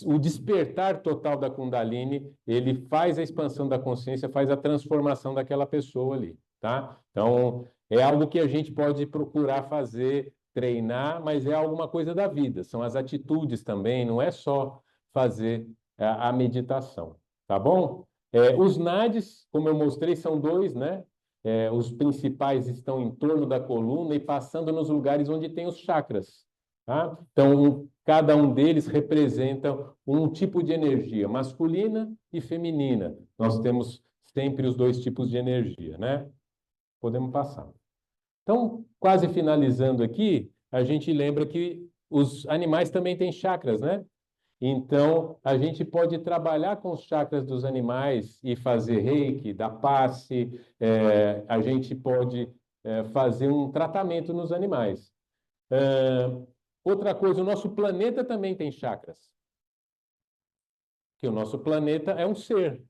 S2: o despertar total da Kundalini, ele faz a expansão da consciência, faz a transformação daquela pessoa ali, tá? Então, é algo que a gente pode procurar fazer, treinar, mas é alguma coisa da vida, são as atitudes também, não é só fazer a meditação, tá bom? Os nadis, como eu mostrei, são dois, né? Os principais estão em torno da coluna e passando nos lugares onde tem os chakras. tá? Então, cada um deles representa um tipo de energia, masculina e feminina. Nós temos sempre os dois tipos de energia, né? Podemos passar. Então, quase finalizando aqui, a gente lembra que os animais também têm chakras, né? Então, a gente pode trabalhar com os chakras dos animais e fazer reiki, dar passe, a gente pode fazer um tratamento nos animais. Outra coisa, o nosso planeta também tem chakras, que o nosso planeta é um ser.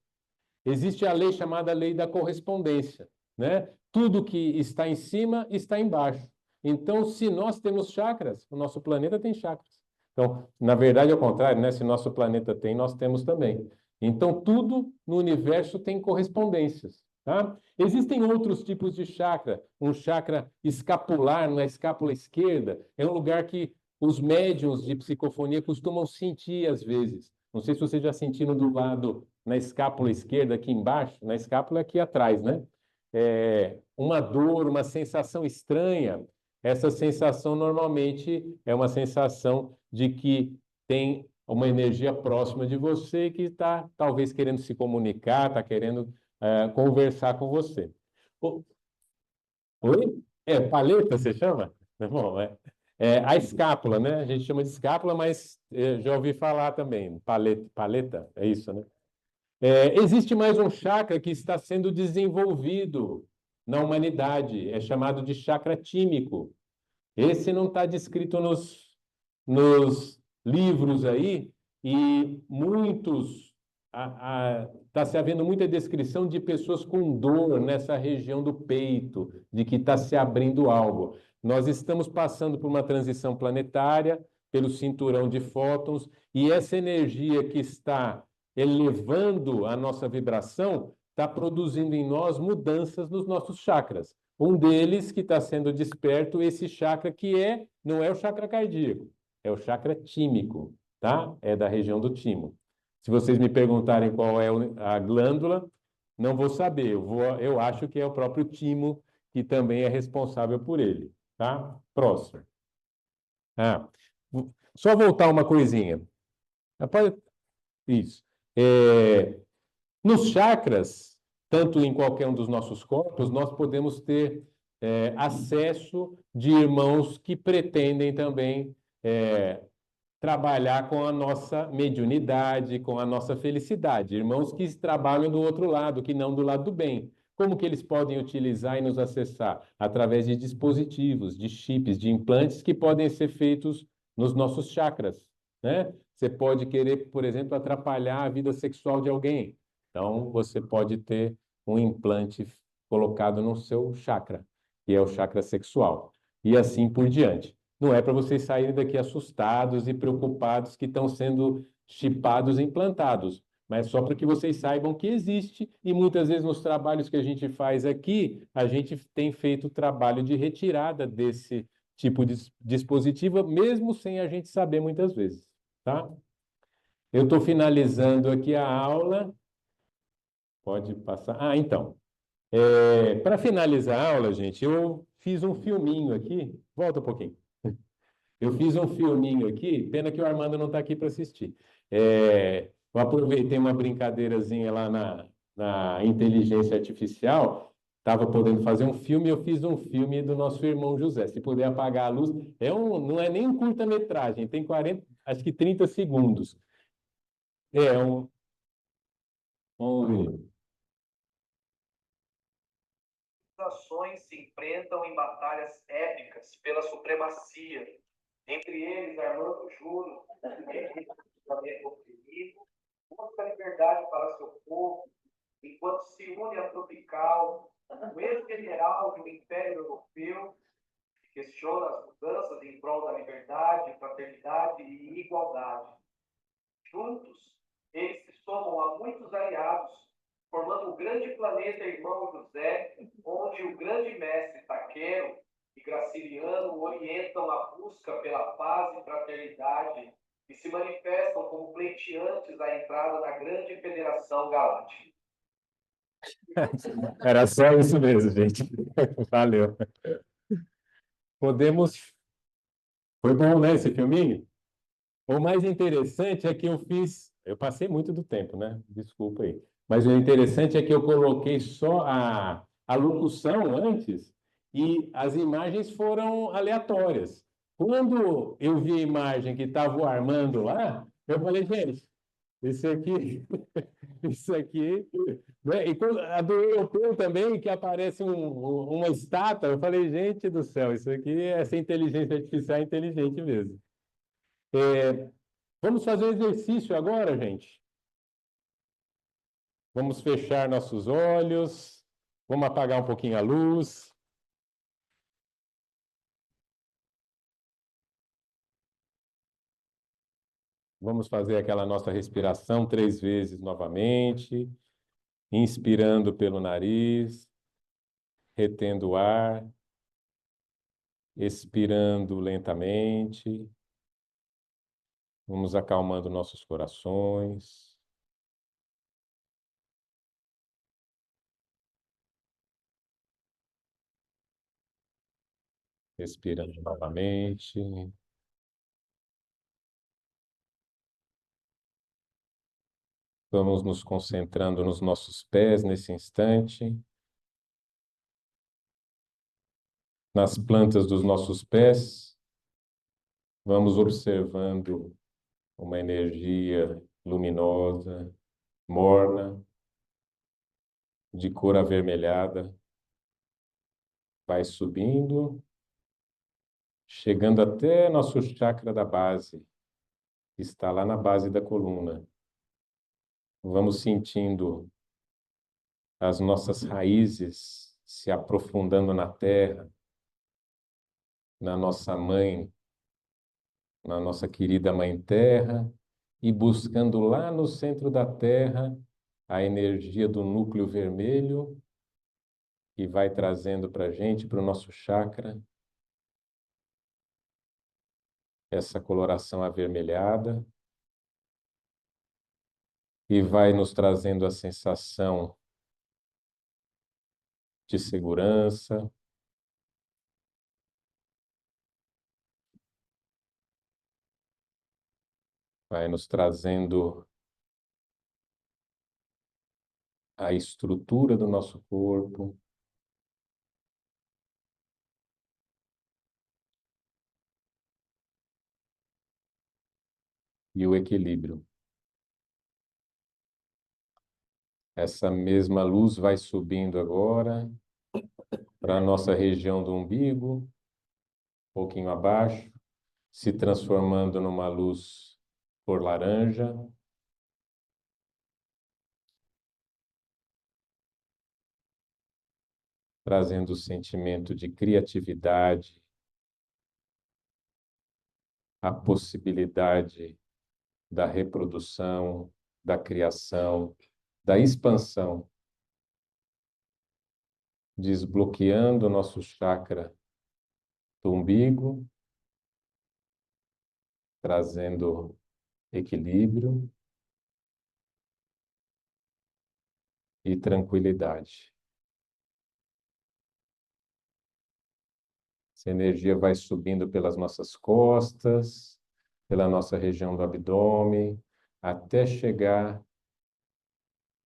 S2: Existe a lei chamada lei da correspondência, né? Tudo que está em cima está embaixo. Então, se nós temos chakras, o nosso planeta tem chakras. Então, na verdade, é o contrário, né? Se nosso planeta tem, nós temos também. Então, tudo no universo tem correspondências, tá? Existem outros tipos de chakra. Um chakra escapular, na escápula esquerda, é um lugar que os médiuns de psicofonia costumam sentir às vezes. Não sei se vocês já sentiram do lado na escápula esquerda, aqui embaixo, na escápula aqui atrás, né? Uma dor, uma sensação estranha. Essa sensação normalmente é uma sensação de que tem uma energia próxima de você que está talvez querendo se comunicar, está querendo conversar com você. Oi? Paleta, você chama? Bom, a escápula, né? A gente chama de escápula, mas já ouvi falar também. Paleta, é isso, né? Existe mais um chakra que está sendo desenvolvido na humanidade, é chamado de chakra tímico. Esse não está descrito nos livros aí, e muitos. Está se havendo muita descrição de pessoas com dor nessa região do peito, de que está se abrindo algo. Nós estamos passando por uma transição planetária, pelo cinturão de fótons, e essa energia que está elevando a nossa vibração está produzindo em nós mudanças nos nossos chakras. Um deles que está sendo desperto, esse chakra não é o chakra cardíaco, é o chakra tímico, tá? É da região do timo. Se vocês me perguntarem qual é a glândula, não vou saber. Eu acho que é o próprio timo que também é responsável por ele, tá? Próximo. Ah, só voltar uma coisinha. Isso. É, Nos chakras, tanto em qualquer um dos nossos corpos, nós podemos ter acesso de irmãos que pretendem também trabalhar com a nossa mediunidade, com a nossa felicidade. Irmãos que trabalham do outro lado, que não do lado do bem. Como que eles podem utilizar e nos acessar? Através de dispositivos, de chips, de implantes que podem ser feitos nos nossos chakras, né? Você pode querer, por exemplo, atrapalhar a vida sexual de alguém. Então, você pode ter um implante colocado no seu chakra, que é o chakra sexual, e assim por diante. Não é para vocês saírem daqui assustados e preocupados que estão sendo chipados e implantados, mas só para que vocês saibam que existe, e muitas vezes nos trabalhos que a gente faz aqui, a gente tem feito trabalho de retirada desse tipo de dispositivo, mesmo sem a gente saber muitas vezes, tá? Eu estou finalizando aqui a aula. Pode passar. Então. Para finalizar a aula, gente, eu fiz um filminho aqui. Volta um pouquinho. Eu fiz um filminho aqui, pena que o Armando não está aqui para assistir. Eu aproveitei uma brincadeirazinha lá na inteligência artificial, estava podendo fazer um filme, eu fiz um filme do nosso irmão José. Se puder apagar a luz, não é nem um curta-metragem, tem 40, acho que 30 segundos. Vamos ver.
S3: Nações se enfrentam em batalhas épicas pela supremacia. Entre eles, Armando Júnior, oprimido, busca liberdade para seu povo, enquanto se une a Tropical, o ex-general do Império Europeu, que questiona as mudanças em prol da liberdade, fraternidade e igualdade. Juntos, eles se somam a muitos aliados, formando o grande planeta Irmão José, onde o grande mestre Taquero e Graciliano orientam a busca pela paz e fraternidade e se manifestam como pleiteantes da entrada na grande Federação Galáctica.
S2: Era só isso mesmo, gente. Valeu. Podemos Foi bom, né, esse filminho? O mais interessante é que eu passei muito do tempo, né? Desculpa aí. Mas o interessante é que eu coloquei só a locução antes e as imagens foram aleatórias. Quando eu vi a imagem que estava o Armando lá, eu falei, gente, isso aqui, isso aqui, né? E a do europeu também, que aparece uma estátua, eu falei, gente do céu, isso aqui, essa inteligência artificial é inteligente mesmo. Vamos fazer um exercício agora, gente. Vamos fechar nossos olhos, vamos apagar um pouquinho a luz. Vamos fazer aquela nossa respiração 3 vezes novamente, inspirando pelo nariz, retendo o ar, expirando lentamente. Vamos acalmando nossos corações. Respirando novamente. Vamos nos concentrando nos nossos pés nesse instante, nas plantas dos nossos pés. Vamos observando uma energia luminosa, morna, de cor avermelhada, vai subindo, chegando até nosso chakra da base, que está lá na base da coluna. Vamos sentindo as nossas raízes se aprofundando na terra, na nossa mãe, na nossa querida Mãe Terra, e buscando lá no centro da Terra a energia do núcleo vermelho, que vai trazendo para a gente, para o nosso chakra, essa coloração avermelhada, e vai nos trazendo a sensação de segurança, vai nos trazendo a estrutura do nosso corpo, e o equilíbrio. Essa mesma luz vai subindo agora para a nossa região do umbigo, um pouquinho abaixo, se transformando numa luz cor laranja, trazendo o sentimento de criatividade, a possibilidade da reprodução, da criação, da expansão, desbloqueando o nosso chakra do umbigo, trazendo equilíbrio e tranquilidade. Essa energia vai subindo pelas nossas costas, pela nossa região do abdômen, até chegar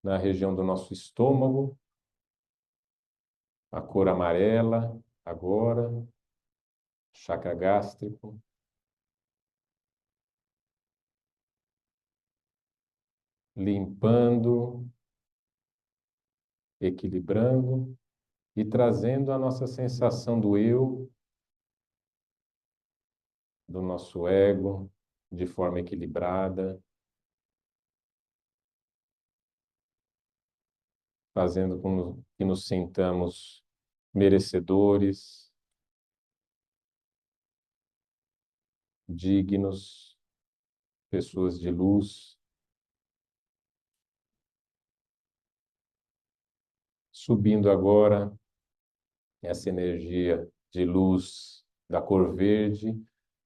S2: na região do nosso estômago, a cor amarela, agora, chakra gástrico, limpando, equilibrando e trazendo a nossa sensação do eu, do nosso ego, de forma equilibrada, fazendo com que nos sintamos merecedores, dignos, pessoas de luz, subindo agora essa energia de luz da cor verde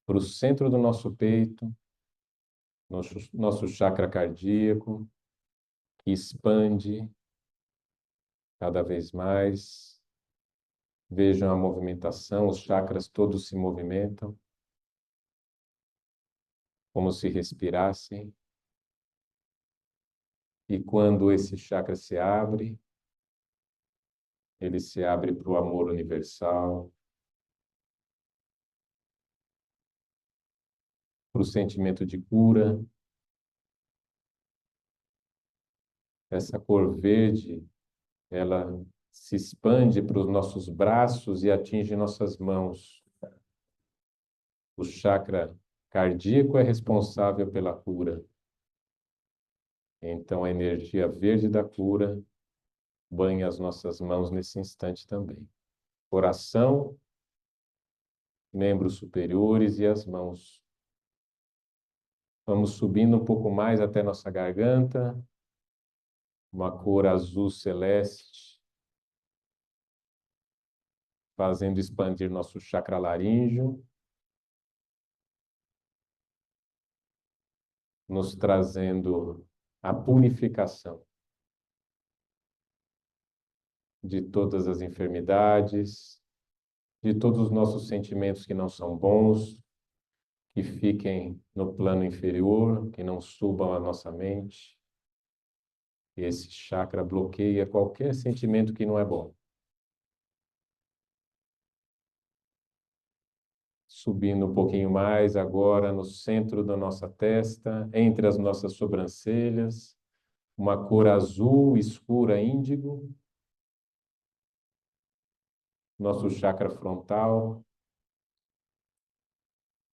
S2: para o centro do nosso peito, nosso chakra cardíaco, que expande cada vez mais. Vejam a movimentação, os chakras todos se movimentam. como se respirassem. E quando esse chakra se abre, ele se abre para o amor universal, para o sentimento de cura. Essa cor verde, ela se expande para os nossos braços e atinge nossas mãos. O chakra cardíaco é responsável pela cura. Então, a energia verde da cura banha as nossas mãos nesse instante também. Coração, membros superiores e as mãos. Vamos subindo um pouco mais até nossa garganta, uma cor azul celeste, fazendo expandir nosso chakra laríngeo, nos trazendo a purificação de todas as enfermidades, de todos os nossos sentimentos que não são bons, que fiquem no plano inferior, que não subam à nossa mente. Esse chakra bloqueia qualquer sentimento que não é bom. Subindo um pouquinho mais agora no centro da nossa testa, entre as nossas sobrancelhas, uma cor azul escura índigo, nosso chakra frontal,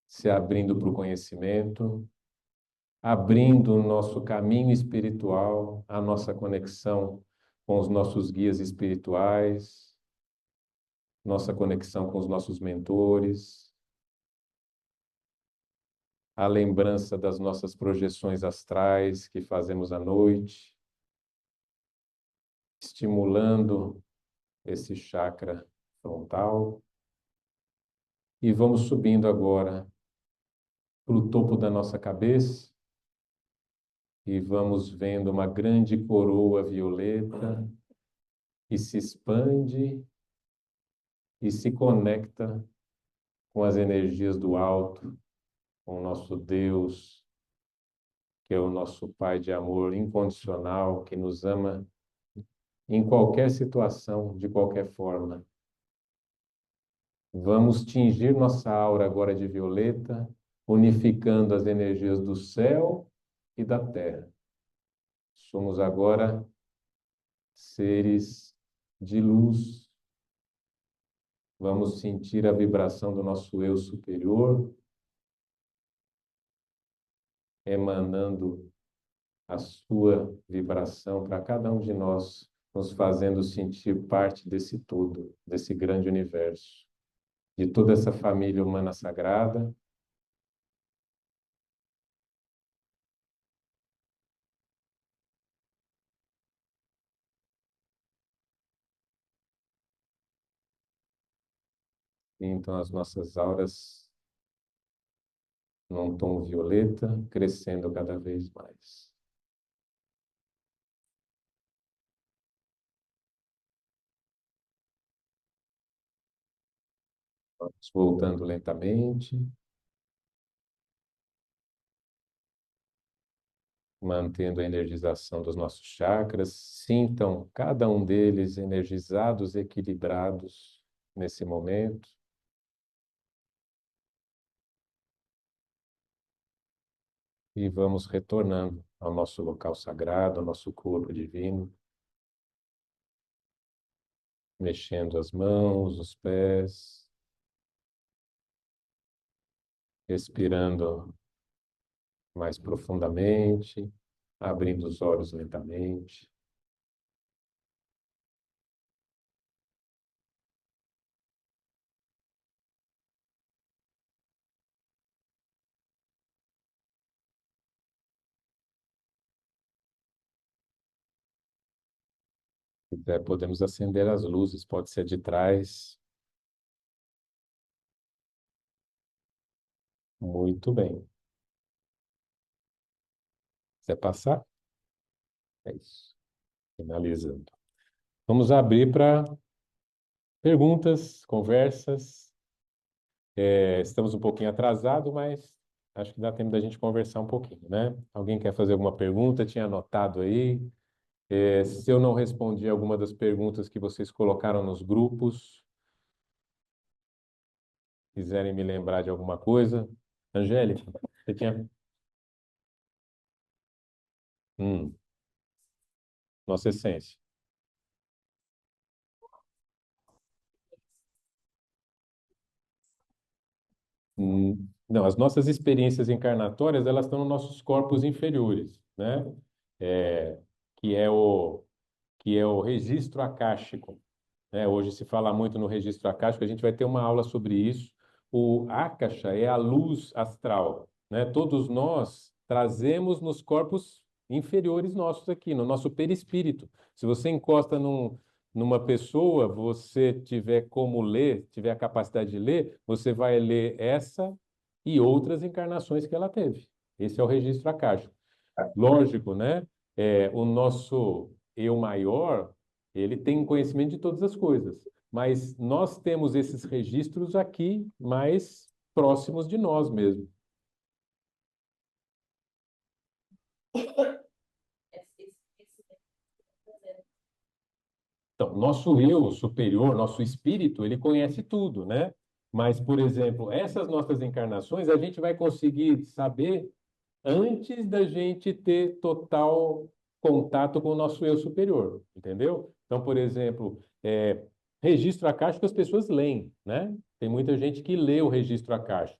S2: se abrindo para o conhecimento, abrindo o nosso caminho espiritual, a nossa conexão com os nossos guias espirituais, nossa conexão com os nossos mentores, a lembrança das nossas projeções astrais que fazemos à noite, estimulando esse chakra frontal. E vamos subindo agora para o topo da nossa cabeça e vamos vendo uma grande coroa violeta que se expande e se conecta com as energias do alto, com o nosso Deus, que é o nosso Pai de amor incondicional, que nos ama em qualquer situação, de qualquer forma. Vamos tingir nossa aura agora de violeta, unificando as energias do céu e da terra. Somos agora seres de luz. Vamos sentir a vibração do nosso eu superior, emanando a sua vibração para cada um de nós, nos fazendo sentir parte desse todo, desse grande universo, de toda essa família humana sagrada. Então, as nossas auras num tom violeta, crescendo cada vez mais. Vamos voltando lentamente, mantendo a energização dos nossos chakras. Sintam cada um deles energizados, equilibrados nesse momento. E vamos retornando ao nosso local sagrado, ao nosso corpo divino, mexendo as mãos, os pés, respirando mais profundamente, abrindo os olhos lentamente. Se quiser, podemos acender as luzes, pode ser de trás. Muito bem. Quer passar? É isso. Finalizando. Vamos abrir para perguntas, conversas. Estamos um pouquinho atrasados, mas acho que dá tempo da gente conversar um pouquinho, né? Alguém quer fazer alguma pergunta? Tinha anotado aí. Se eu não respondi alguma das perguntas que vocês colocaram nos grupos, quiserem me lembrar de alguma coisa. Angélica, você tinha... Nossa essência. Não, as nossas experiências encarnatórias, elas estão nos nossos corpos inferiores, né? É, que é o registro acástico, né? Hoje se fala muito no registro acástico, a gente vai ter uma aula sobre isso. O Akasha é a luz astral, né? Todos nós trazemos nos corpos inferiores nossos aqui, no nosso perispírito. Se você encosta numa pessoa, você tiver como ler, tiver a capacidade de ler, você vai ler essa e outras encarnações que ela teve. Esse é o registro acástico. Lógico, né? O nosso eu maior, ele tem conhecimento de todas as coisas, mas nós temos esses registros aqui mais próximos de nós mesmo. Então, nosso eu superior, nosso espírito, ele conhece tudo, né? Mas, por exemplo, essas nossas encarnações, a gente vai conseguir saber antes da gente ter total contato com o nosso eu superior, entendeu? Então, por exemplo, registro acástico as pessoas leem, né? Tem muita gente que lê o registro acástico.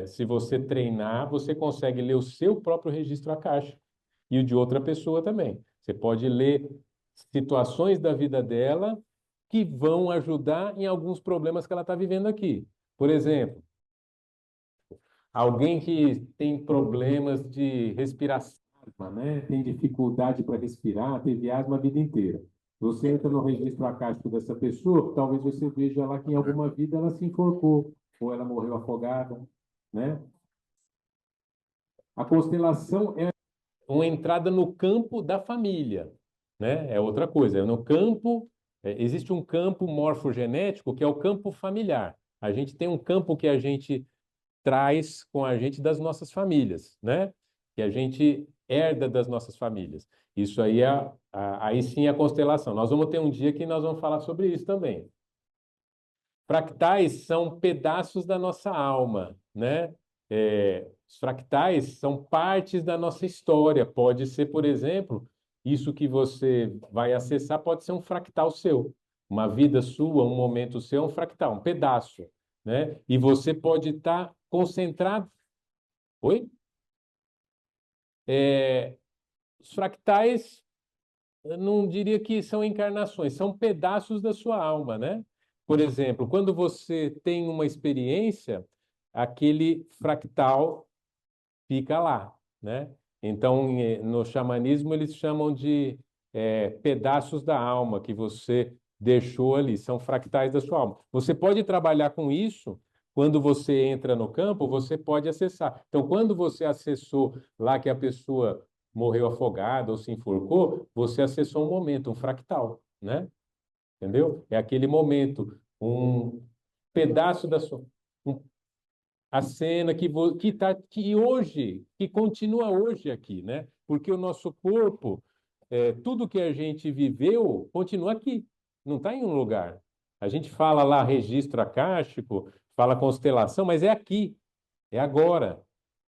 S2: Se você treinar, você consegue ler o seu próprio registro acástico e o de outra pessoa também. Você pode ler situações da vida dela que vão ajudar em alguns problemas que ela está vivendo aqui. Por exemplo, alguém que tem problemas de respiração, né? Tem dificuldade para respirar, teve asma a vida inteira. Você entra no registro acástico dessa pessoa, talvez você veja lá que em alguma vida ela se enforcou, ou ela morreu afogada, né? A constelação é uma entrada no campo da família, né? É outra coisa. No campo, existe um campo morfogenético que é o campo familiar. A gente tem um campo que a gente traz com a gente das nossas famílias, né? Que a gente herda das nossas famílias. Isso aí aí sim é a constelação. Nós vamos ter um dia que nós vamos falar sobre isso também. Fractais são pedaços da nossa alma, né? Os fractais são partes da nossa história. Pode ser, por exemplo, isso que você vai acessar pode ser um fractal seu. Uma vida sua, um momento seu, é um fractal, um pedaço, né? E você pode estar concentrado. Oi? Os fractais, eu não diria que são encarnações, são pedaços da sua alma, né? Por exemplo, quando você tem uma experiência, aquele fractal fica lá, né? Então, no xamanismo, eles chamam de pedaços da alma que você deixou ali, são fractais da sua alma. Você pode trabalhar com isso quando você entra no campo, você pode acessar. Então, quando você acessou lá que a pessoa morreu afogada ou se enforcou, você acessou um momento, um fractal, né? Entendeu? É aquele momento, um pedaço da sua, um a cena que hoje, que continua hoje aqui, né? Porque o nosso corpo, tudo que a gente viveu, continua aqui, não está em um lugar. A gente fala lá registro acástico, fala constelação, mas é aqui, é agora.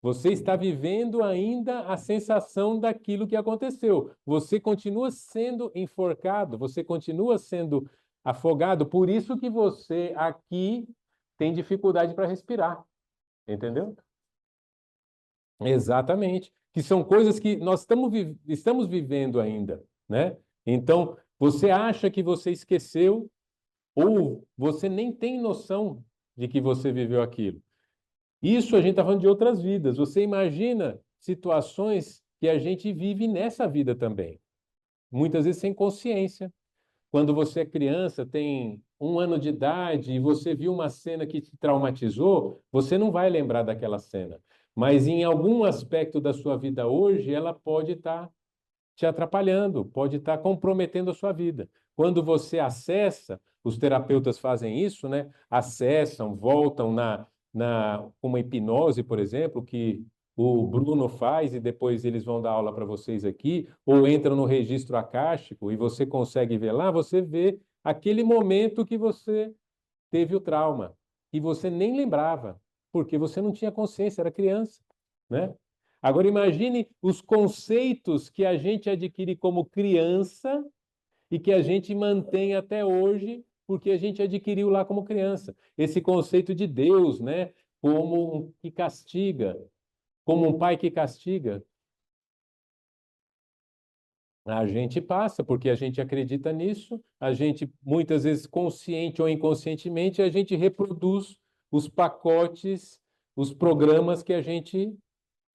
S2: Você está vivendo ainda a sensação daquilo que aconteceu. Você continua sendo enforcado, você continua sendo afogado, por isso que você aqui tem dificuldade para respirar. Entendeu? Exatamente. Que são coisas que nós estamos vivendo ainda, né? Então, você acha que você esqueceu ou você nem tem noção de que você viveu aquilo. Isso a gente está falando de outras vidas. Você imagina situações que a gente vive nessa vida também. Muitas vezes sem consciência. Quando você é criança, tem 1 ano de idade e você viu uma cena que te traumatizou, você não vai lembrar daquela cena. Mas em algum aspecto da sua vida hoje, ela pode estar te atrapalhando, pode estar comprometendo a sua vida. Quando você acessa, os terapeutas fazem isso, né? Acessam, voltam uma hipnose, por exemplo, que o Bruno faz e depois eles vão dar aula para vocês aqui, ou entram no registro acástico e você consegue ver lá, você vê aquele momento que você teve o trauma e você nem lembrava, porque você não tinha consciência, era criança, né? Agora imagine os conceitos que a gente adquire como criança e que a gente mantém até hoje, porque a gente adquiriu lá como criança. Esse conceito de Deus, né? Como um que castiga, como um pai que castiga. A gente passa, porque a gente acredita nisso, a gente, muitas vezes, consciente ou inconscientemente, a gente reproduz os pacotes, os programas que a gente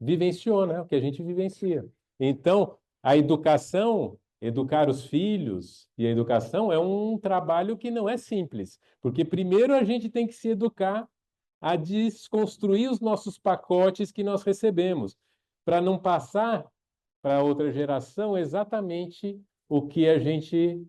S2: vivenciou, né? O que a gente vivencia. Então, a educação, educar os filhos e a educação é um trabalho que não é simples, porque primeiro a gente tem que se educar a desconstruir os nossos pacotes que nós recebemos, para não passar para outra geração exatamente o que a gente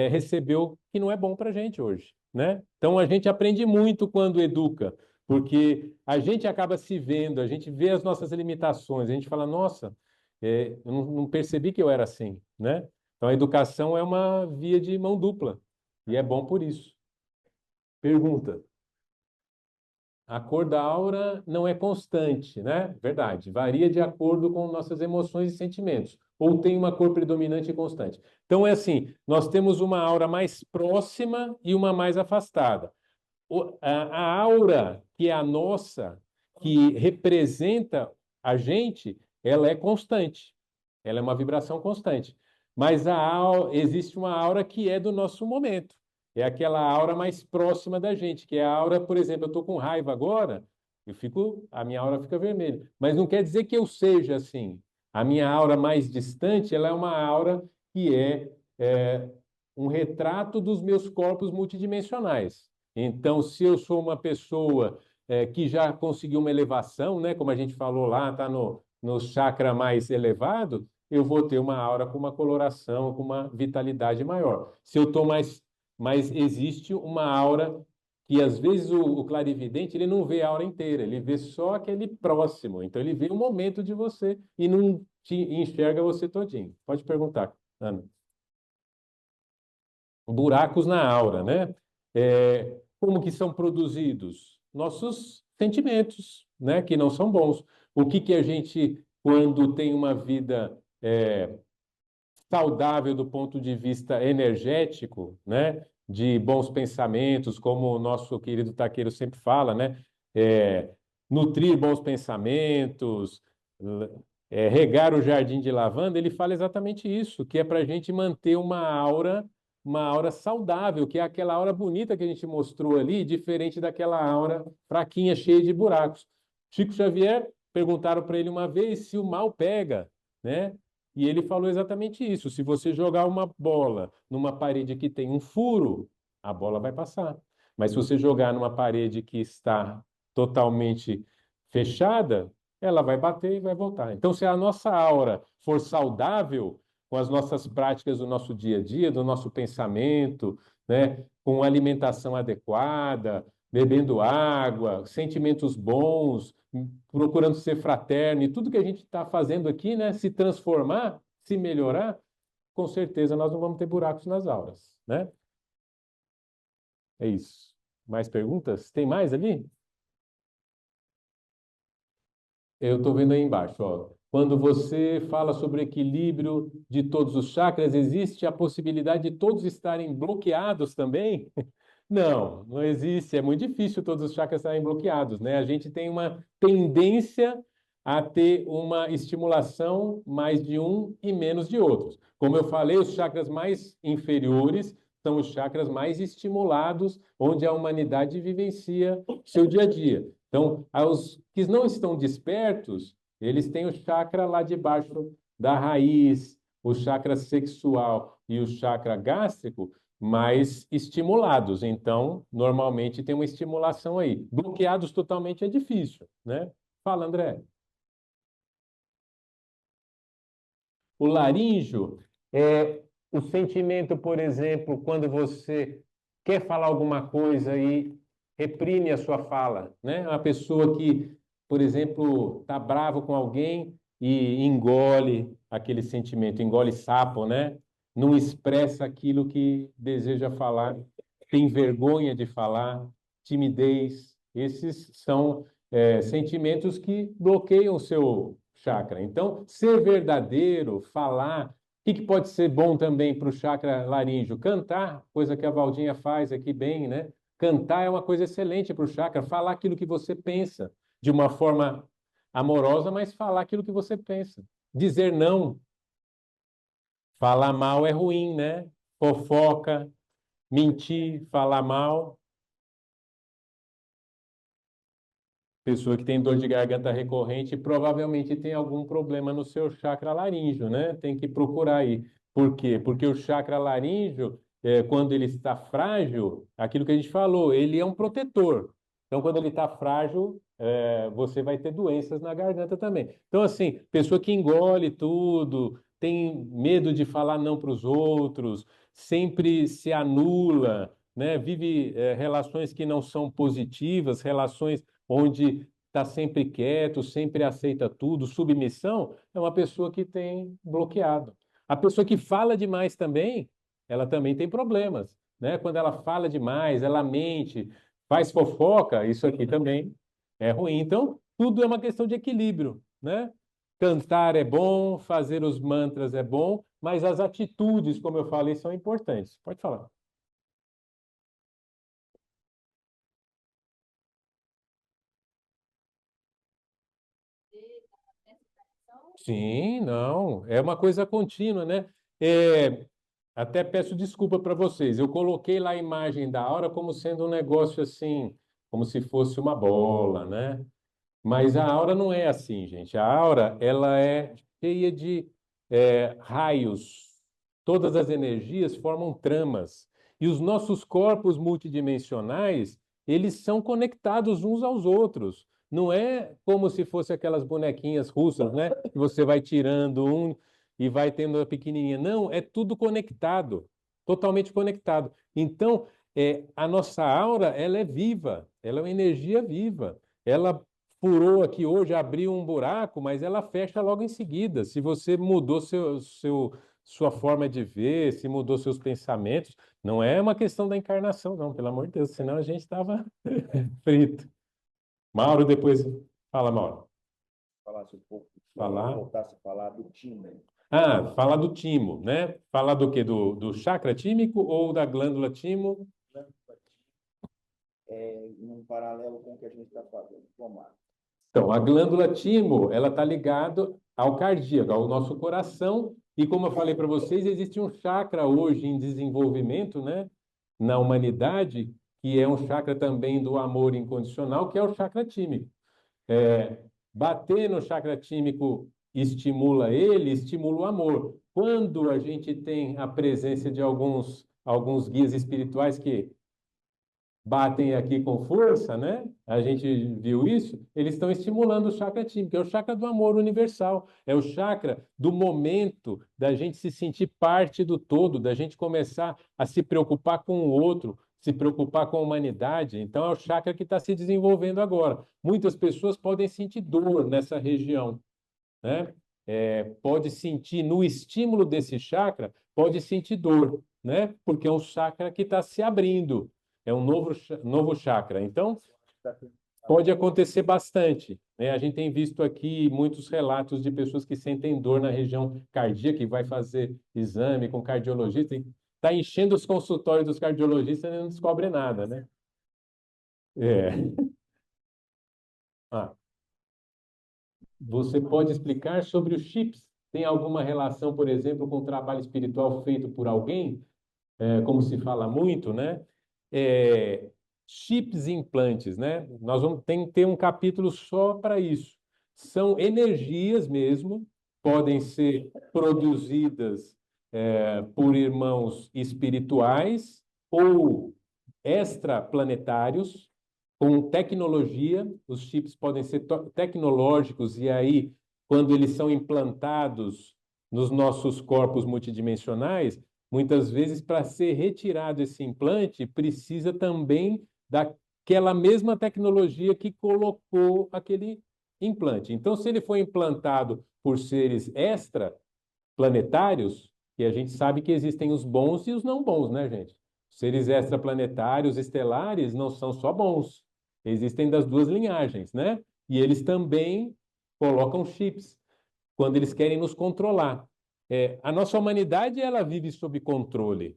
S2: recebeu que não é bom para a gente hoje, né? Então a gente aprende muito quando educa, porque a gente acaba se vendo, a gente vê as nossas limitações, a gente fala, nossa, eu não percebi que eu era assim, né? Então a educação é uma via de mão dupla e é bom por isso. Pergunta. A cor da aura não é constante, né? Verdade. Varia de acordo com nossas emoções e sentimentos. Ou tem uma cor predominante e constante. Então é assim: nós temos uma aura mais próxima e uma mais afastada. A aura que é a nossa, que representa a gente, ela é constante. Ela é uma vibração constante. Mas existe uma aura que é do nosso momento. É aquela aura mais próxima da gente, que é a aura, por exemplo, eu estou com raiva agora, a minha aura fica vermelha. Mas não quer dizer que eu seja assim. A minha aura mais distante, ela é uma aura que é um retrato dos meus corpos multidimensionais. Então, se eu sou uma pessoa que já conseguiu uma elevação, né, como a gente falou lá, está no chakra mais elevado, eu vou ter uma aura com uma coloração, com uma vitalidade maior. Se eu estou mas existe uma aura que às vezes o clarividente ele não vê a aura inteira, ele vê só aquele próximo. Então ele vê o momento de você e não te enxerga você todinho. Pode perguntar, Ana. Buracos na aura, né? Como que são produzidos? Nossos sentimentos, né? Que não são bons. O que que a gente, quando tem uma vida saudável do ponto de vista energético, né? De bons pensamentos, como o nosso querido Taqueiro sempre fala, né? Nutrir bons pensamentos, regar o jardim de lavanda, ele fala exatamente isso, que é para a gente manter uma aura saudável, que é aquela aura bonita que a gente mostrou ali, diferente daquela aura fraquinha, cheia de buracos. Chico Xavier, perguntaram para ele uma vez se o mal pega, né? E ele falou exatamente isso. Se você jogar uma bola numa parede que tem um furo, a bola vai passar. Mas se você jogar numa parede que está totalmente fechada, ela vai bater e vai voltar. Então, se a nossa aura for saudável, com as nossas práticas do nosso dia a dia, do nosso pensamento, né, com alimentação adequada, bebendo água, sentimentos bons, procurando ser fraterno, e tudo que a gente está fazendo aqui, né, se transformar, se melhorar, com certeza nós não vamos ter buracos nas auras, né? É isso. Mais perguntas? Tem mais ali? Eu estou vendo aí embaixo, ó. Quando você fala sobre o equilíbrio de todos os chakras, existe a possibilidade de todos estarem bloqueados também? Não, não existe. É muito difícil todos os chakras estarem bloqueados, né? A gente tem uma tendência a ter uma estimulação mais de um e menos de outros. Como eu falei, os chakras mais inferiores são os chakras mais estimulados, onde a humanidade vivencia seu dia a dia. Então, os que não estão despertos, eles têm o chakra lá debaixo da raiz, o chakra sexual e o chakra gástrico mais estimulados. Então, normalmente tem uma estimulação aí. Bloqueados totalmente é difícil, né? Fala, André. O laríngeo é o sentimento, por exemplo, quando você quer falar alguma coisa e reprime a sua fala, né? Uma pessoa que, por exemplo, está bravo com alguém e engole aquele sentimento, engole sapo, né? Não expressa aquilo que deseja falar, tem vergonha de falar, timidez. Esses são sentimentos que bloqueiam o seu chakra. Então, ser verdadeiro, falar. O que pode ser bom também para o chakra laríngeo? Cantar, coisa que a Valdinha faz aqui bem, né? Cantar é uma coisa excelente para o chakra. Falar aquilo que você pensa, de uma forma amorosa, mas falar aquilo que você pensa. Dizer não. Falar mal é ruim, né? Fofoca, mentir, falar mal. Pessoa que tem dor de garganta recorrente provavelmente tem algum problema no seu chakra laríngeo, né? Tem que procurar aí. Por quê? Porque o chakra laríngeo, quando ele está frágil, aquilo que a gente falou, ele é um protetor. Então, quando ele está frágil, você vai ter doenças na garganta também. Então, assim, pessoa que engole tudo, tem medo de falar não para os outros, sempre se anula, né? Vive, relações que não são positivas, relações onde está sempre quieto, sempre aceita tudo, submissão, é uma pessoa que tem bloqueado. A pessoa que fala demais também, ela também tem problemas, né? Quando ela fala demais, ela mente, faz fofoca, isso aqui também é ruim. Então, tudo é uma questão de equilíbrio, né? Cantar é bom, fazer os mantras é bom, mas as atitudes, como eu falei, são importantes. Pode falar. Sim, não, é uma coisa contínua, né? Até peço desculpa para vocês. Eu coloquei lá a imagem da aura como sendo um negócio assim, como se fosse uma bola, né? Mas a aura não é assim, gente. A aura, ela é cheia de raios. Todas as energias formam tramas. E os nossos corpos multidimensionais, eles são conectados uns aos outros. Não é como se fosse aquelas bonequinhas russas, né? Que você vai tirando um e vai tendo a pequenininha. Não, é tudo conectado, totalmente conectado. Então, a nossa aura, ela é viva, ela é uma energia viva. Ela furou aqui hoje, abriu um buraco, mas ela fecha logo em seguida. Se você mudou sua forma de ver, se mudou seus pensamentos, não é uma questão da encarnação, não, pelo amor de Deus, senão a gente estava frito. Mauro, depois. Fala, Mauro.
S4: Falasse um pouco,
S2: Falar.
S4: voltasse a falar do time.
S2: Ah, fala do timo, né? Falar do quê? Do chakra tímico ou da glândula timo?
S4: Num paralelo com o que a gente está fazendo. Vamos lá.
S2: Então, a glândula timo, ela está ligada ao cardíaco, ao nosso coração. E como eu falei para vocês, existe um chakra hoje em desenvolvimento, né, na humanidade, que é um chakra também do amor incondicional, que é o chakra tímico. Bater no chakra tímico estimula ele, estimula o amor. Quando a gente tem a presença de alguns guias espirituais que batem aqui com força, né? A gente viu isso. Eles estão estimulando o chakra tímico, que é o chakra do amor universal. É o chakra do momento da gente se sentir parte do todo, da gente começar a se preocupar com o outro, se preocupar com a humanidade. Então, é o chakra que está se desenvolvendo agora. Muitas pessoas podem sentir dor nessa região, né? Pode sentir no estímulo desse chakra, pode sentir dor, né? Porque é um chakra que está se abrindo. É um novo chakra. Então, pode acontecer bastante, né? A gente tem visto aqui muitos relatos de pessoas que sentem dor na região cardíaca, que vai fazer exame com cardiologista, está enchendo os consultórios dos cardiologistas e não descobre nada, né? É. Ah, você pode explicar sobre os chips? Tem alguma relação, por exemplo, com o trabalho espiritual feito por alguém? Como se fala muito, né? É, chips e implantes, né? Nós vamos ter um capítulo só para isso. São energias mesmo, podem ser produzidas por irmãos espirituais ou extraplanetários com tecnologia. Os chips podem ser tecnológicos e aí, quando eles são implantados nos nossos corpos multidimensionais, muitas vezes, para ser retirado esse implante, precisa também da aquela mesma tecnologia que colocou aquele implante. Então, se ele foi implantado por seres extraplanetários, e a gente sabe que existem os bons e os não bons, né, gente? Seres extraplanetários, estelares, não são só bons. Existem das duas linhagens, né? E eles também colocam chips quando eles querem nos controlar. A nossa humanidade, ela vive sob controle,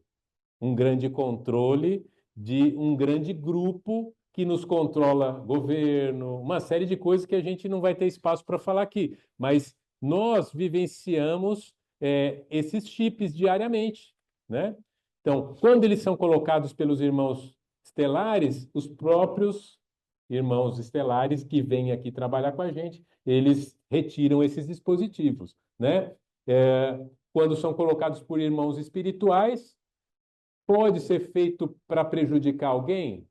S2: um grande controle de um grande grupo que nos controla governo, uma série de coisas que a gente não vai ter espaço para falar aqui, mas nós vivenciamos esses chips diariamente, né? Então, quando eles são colocados pelos irmãos estelares, os próprios irmãos estelares que vêm aqui trabalhar com a gente, eles retiram esses dispositivos, né? Quando são colocados por irmãos espirituais, pode ser feito para prejudicar alguém?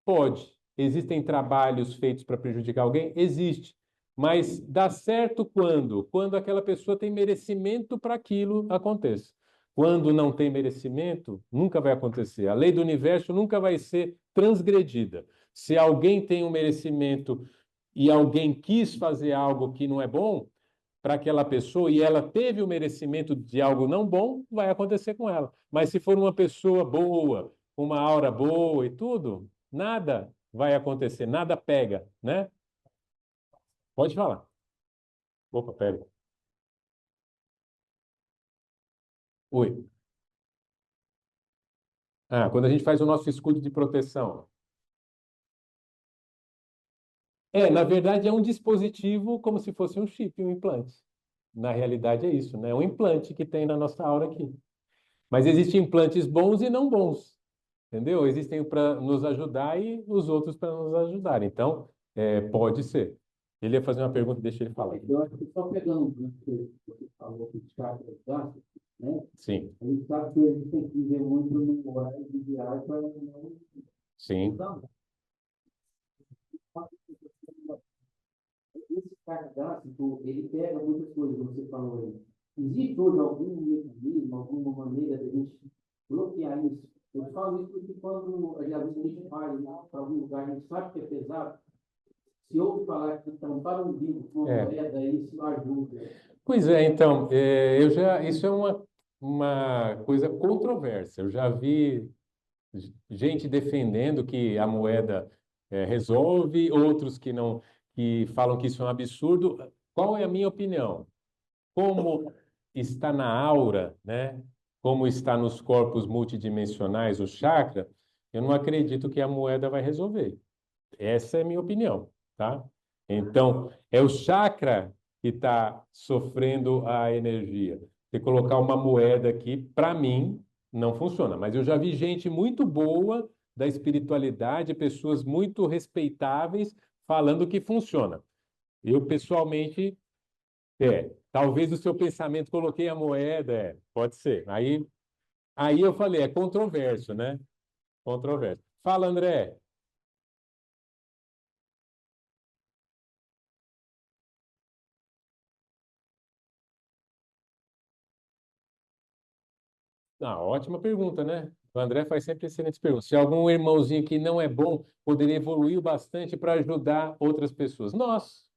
S2: Pode. Existem trabalhos feitos para prejudicar alguém? Existe. Mas dá certo quando? Quando aquela pessoa tem merecimento para aquilo aconteça. Quando não tem merecimento, nunca vai acontecer. A lei do universo nunca vai ser transgredida. Se alguém tem um merecimento e alguém quis fazer algo que não é bom para aquela pessoa e ela teve o merecimento de algo não bom, vai acontecer com ela. Mas se for uma pessoa boa, uma aura boa e tudo, nada vai acontecer, nada pega, né? Pode falar. Opa, pera. Oi. Quando a gente faz o nosso escudo de proteção. Na verdade, é um dispositivo como se fosse um chip, um implante. Na realidade, é isso, né? É um implante que tem na nossa aura aqui. Mas existem implantes bons e não bons, entendeu? Existem para nos ajudar e os outros para nos ajudar. Então, pode ser. Ele ia fazer uma pergunta, deixa ele falar.
S5: Eu acho que só pegando o que você falou que os chakras gastam, né?
S2: Sim,
S5: A gente sabe que a gente tem que viver muito no horário de viagem para não
S2: sim.
S5: usar. Esse chakra gástrico, ele pega muitas coisas, como você falou aí. Existe hoje algum mecanismo, alguma maneira de a gente bloquear isso? Eu falo isso porque quando a gente vai para algum lugar, a gente sabe que é pesado. Se ouve falar que tampar o umbigo com uma moeda, isso ajuda.
S2: Pois é, então, isso é uma coisa controversa. Eu já vi gente defendendo que a moeda resolve, outros que não, que falam que isso é um absurdo. Qual é a minha opinião? Como está na aura, né? Como está nos corpos multidimensionais, o chakra, eu não acredito que a moeda vai resolver. Essa é a minha opinião, tá? Então, é o chakra que está sofrendo a energia. Se colocar uma moeda aqui, para mim, não funciona. Mas eu já vi gente muito boa da espiritualidade, pessoas muito respeitáveis, falando que funciona. Eu, pessoalmente, talvez o seu pensamento, coloquei a moeda, pode ser. Aí eu falei, é controverso, né? Controverso. Fala, André. Ótima pergunta, né? O André faz sempre excelentes perguntas. Se algum irmãozinho que não é bom poderia evoluir bastante para ajudar outras pessoas. Nós,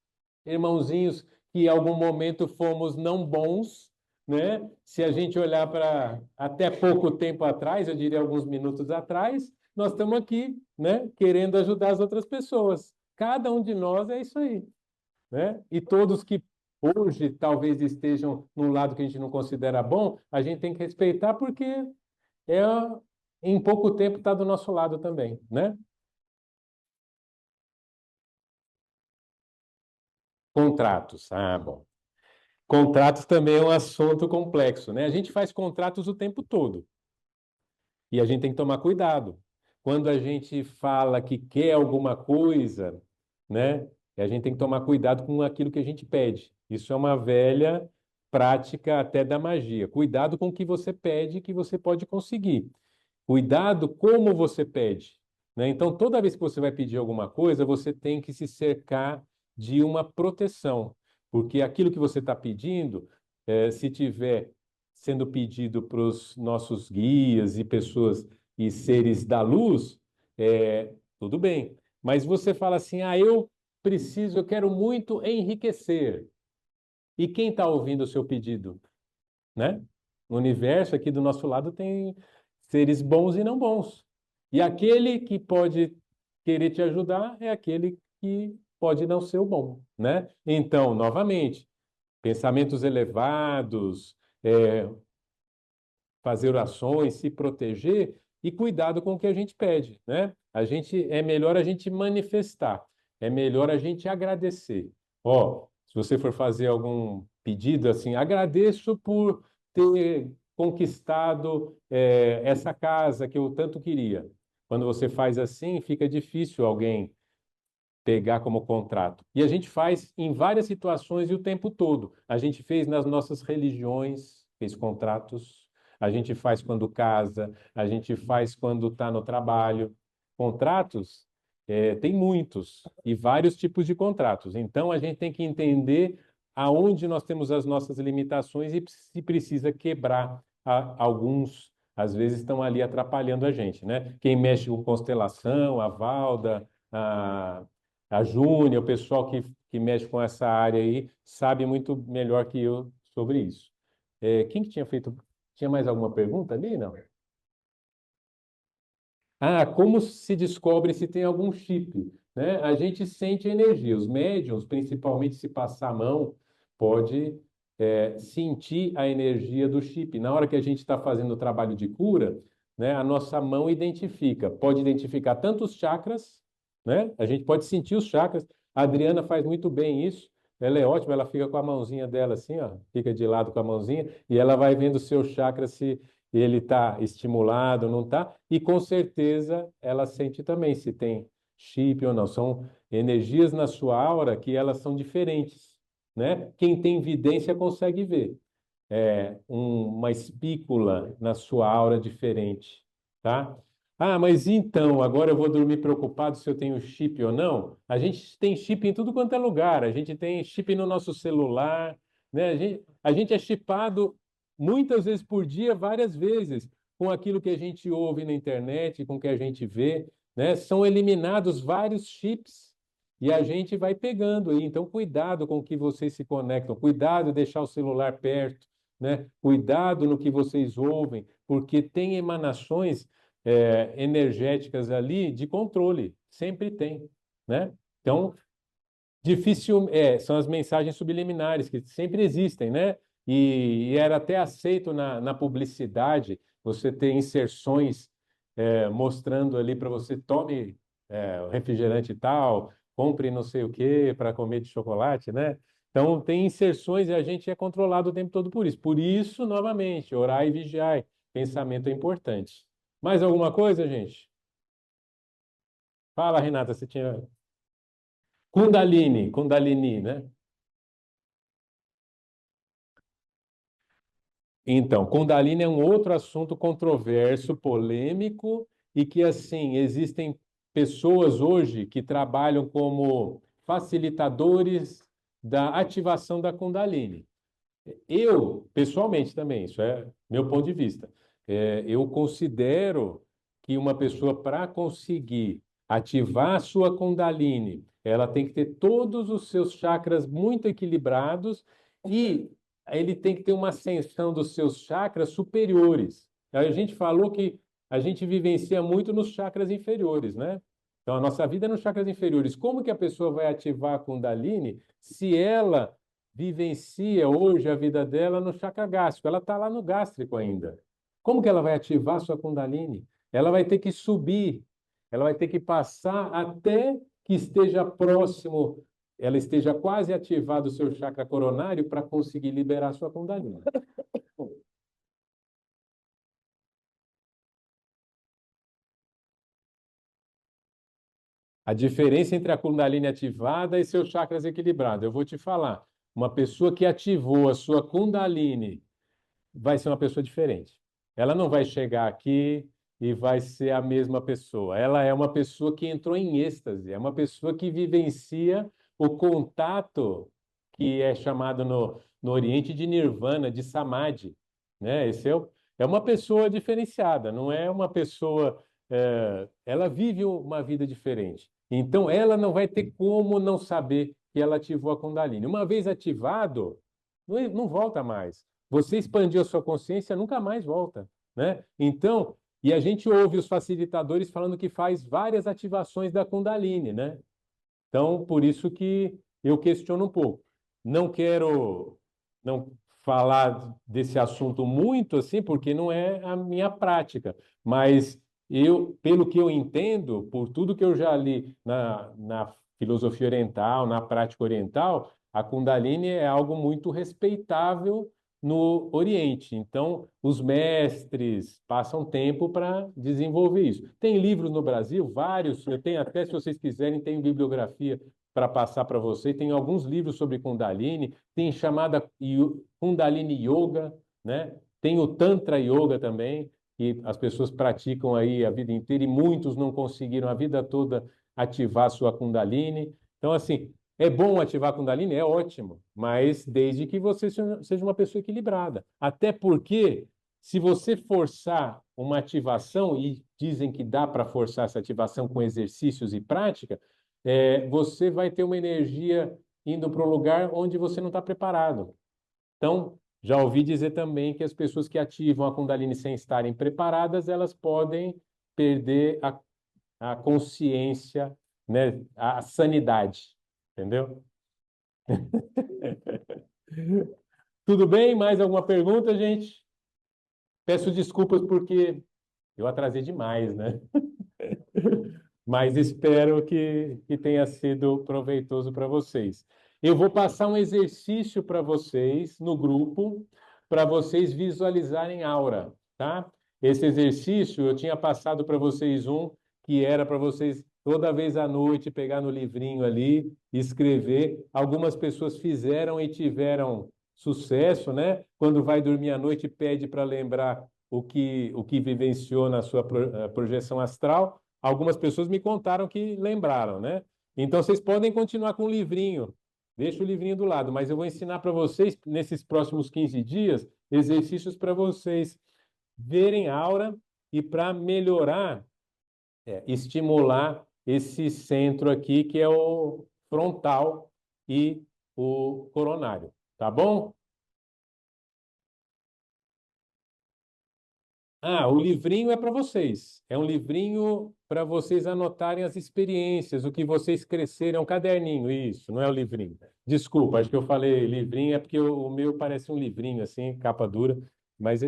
S2: irmãozinhos que em algum momento fomos não bons, né? Se a gente olhar para até pouco tempo atrás, eu diria alguns minutos atrás, nós estamos aqui, né? Querendo ajudar as outras pessoas. Cada um de nós é isso aí, né? E todos que hoje talvez estejam num lado que a gente não considera bom, a gente tem que respeitar porque é, em pouco tempo está do nosso lado também, né? Contratos. Bom. Contratos também é um assunto complexo, né? A gente faz contratos o tempo todo e a gente tem que tomar cuidado. Quando a gente fala que quer alguma coisa, né? A gente tem que tomar cuidado com aquilo que a gente pede. Isso é uma velha prática até da magia. Cuidado com o que você pede, que você pode conseguir. Cuidado como você pede, né? Então, toda vez que você vai pedir alguma coisa, você tem que se cercar de uma proteção, porque aquilo que você está pedindo, se tiver sendo pedido para os nossos guias e pessoas e seres da luz, tudo bem. Mas você fala assim, eu preciso, eu quero muito enriquecer. E quem está ouvindo o seu pedido, né? No universo aqui do nosso lado tem seres bons e não bons. E aquele que pode querer te ajudar é aquele que pode não ser o bom, né? Então, novamente, pensamentos elevados, fazer orações, se proteger e cuidado com o que a gente pede, né? É melhor a gente manifestar, é melhor a gente agradecer. Ó, se você for fazer algum pedido assim, agradeço por ter conquistado essa casa que eu tanto queria. Quando você faz assim, fica difícil alguém pegar como contrato. E a gente faz em várias situações e o tempo todo. A gente fez nas nossas religiões, fez contratos. A gente faz quando casa, a gente faz quando está no trabalho. Contratos, tem muitos e vários tipos de contratos. Então, a gente tem que entender aonde nós temos as nossas limitações e se precisa quebrar alguns, às vezes estão ali atrapalhando a gente, né? Quem mexe com constelação, a Valda, a Júnia, o pessoal que mexe com essa área aí, sabe muito melhor que eu sobre isso. Quem que tinha feito? Tinha mais alguma pergunta ali? Não. Como se descobre se tem algum chip, né? A gente sente energia. Os médiums, principalmente se passar a mão, pode sentir a energia do chip. Na hora que a gente está fazendo o trabalho de cura, né, a nossa mão pode identificar tanto os chakras, né? A gente pode sentir os chakras. A Adriana faz muito bem isso. Ela é ótima, ela fica com a mãozinha dela assim, ó, fica de lado com a mãozinha e ela vai vendo o seu chakra se ele está estimulado, não está, e com certeza ela sente também se tem chip ou não. São energias na sua aura que elas são diferentes, né? Quem tem vidência consegue ver uma espícula na sua aura diferente, tá? Mas então, agora eu vou dormir preocupado se eu tenho chip ou não? A gente tem chip em tudo quanto é lugar, a gente tem chip no nosso celular, né? A gente é chipado muitas vezes por dia, várias vezes, com aquilo que a gente ouve na internet, com o que a gente vê, né? São eliminados vários chips e a gente vai pegando aí. Então, cuidado com o que vocês se conectam, cuidado de deixar o celular perto, né? Cuidado no que vocês ouvem, porque tem emanações energéticas ali de controle, sempre tem, né? Então, difícil, são as mensagens subliminares que sempre existem, né? E era até aceito na publicidade você ter inserções mostrando ali para você tome o refrigerante tal, compre não sei o que para comer de chocolate, né? Então tem inserções e a gente é controlado o tempo todo por isso. Por isso, novamente, orar e vigiar. Pensamento é importante. Mais alguma coisa, gente? Fala, Renata, você tinha Kundalini, né? Então, Kundalini é um outro assunto controverso, polêmico, e que, assim, existem pessoas hoje que trabalham como facilitadores da ativação da Kundalini. Eu, pessoalmente também, isso é meu ponto de vista, eu considero que uma pessoa, para conseguir ativar a sua Kundalini, ela tem que ter todos os seus chakras muito equilibrados e ele tem que ter uma ascensão dos seus chakras superiores. A gente falou que a gente vivencia muito nos chakras inferiores, né? Então, a nossa vida é nos chakras inferiores. Como que a pessoa vai ativar a Kundalini se ela vivencia hoje a vida dela no chakra gástrico? Ela está lá no gástrico ainda. Como que ela vai ativar a sua Kundalini? Ela vai ter que subir, ela vai ter que passar até que esteja próximo, ela esteja quase ativado o seu chakra coronário para conseguir liberar a sua Kundalini. A diferença entre a Kundalini ativada e seus chakras equilibrados. Eu vou te falar. Uma pessoa que ativou a sua Kundalini vai ser uma pessoa diferente. Ela não vai chegar aqui e vai ser a mesma pessoa. Ela é uma pessoa que entrou em êxtase, é uma pessoa que vivencia o contato que é chamado no Oriente de Nirvana, de Samadhi, né? É uma pessoa diferenciada, não é uma pessoa ela vive uma vida diferente. Então, ela não vai ter como não saber que ela ativou a Kundalini. Uma vez ativado, não volta mais. Você expandiu a sua consciência, nunca mais volta, né? Então, e a gente ouve os facilitadores falando que faz várias ativações da Kundalini, né? Então, por isso que eu questiono um pouco. Não quero não falar desse assunto muito assim, porque não é a minha prática, mas eu, pelo que eu entendo, por tudo que eu já li na filosofia oriental, na prática oriental, a Kundalini é algo muito respeitável no Oriente. Então, os mestres passam tempo para desenvolver isso. Tem livros no Brasil, vários, eu tenho até, se vocês quiserem, tem bibliografia para passar para vocês. Tem alguns livros sobre Kundalini, tem chamada Kundalini Yoga, né? Tem o Tantra Yoga também, que as pessoas praticam aí a vida inteira e muitos não conseguiram a vida toda ativar sua Kundalini. Então, assim, é bom ativar a Kundalini? É ótimo, mas desde que você seja uma pessoa equilibrada. Até porque, se você forçar uma ativação, e dizem que dá para forçar essa ativação com exercícios e prática, você vai ter uma energia indo para um lugar onde você não está preparado. Então, já ouvi dizer também que as pessoas que ativam a Kundalini sem estarem preparadas, elas podem perder a consciência, né, a sanidade. Entendeu? Tudo bem? Mais alguma pergunta, gente? Peço desculpas porque eu atrasei demais, né? Mas espero que tenha sido proveitoso para vocês. Eu vou passar um exercício para vocês no grupo, para vocês visualizarem aura, tá? Esse exercício eu tinha passado para vocês um que era para vocês toda vez à noite pegar no livrinho ali, escrever. Algumas pessoas fizeram e tiveram sucesso, né? Quando vai dormir à noite, pede para lembrar o que vivenciou na sua projeção astral. Algumas pessoas me contaram que lembraram, né? Então vocês podem continuar com o livrinho. Deixa o livrinho do lado, mas eu vou ensinar para vocês, nesses próximos 15 dias, exercícios para vocês verem aura e para melhorar, estimular esse centro aqui, que é o frontal e o coronário. Tá bom? Ah, o livrinho é para vocês. É um livrinho para vocês anotarem as experiências, o que vocês cresceram. É um caderninho, isso, não é o livrinho. Desculpa, acho que eu falei livrinho, é porque o meu parece um livrinho, assim, capa dura. Mas.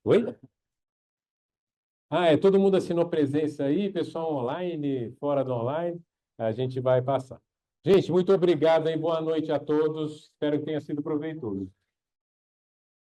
S2: Oi? Ah, todo mundo assinou presença aí, pessoal online, fora do online. A gente vai passar. Gente, muito obrigado e boa noite a todos. Espero que tenha sido proveitoso.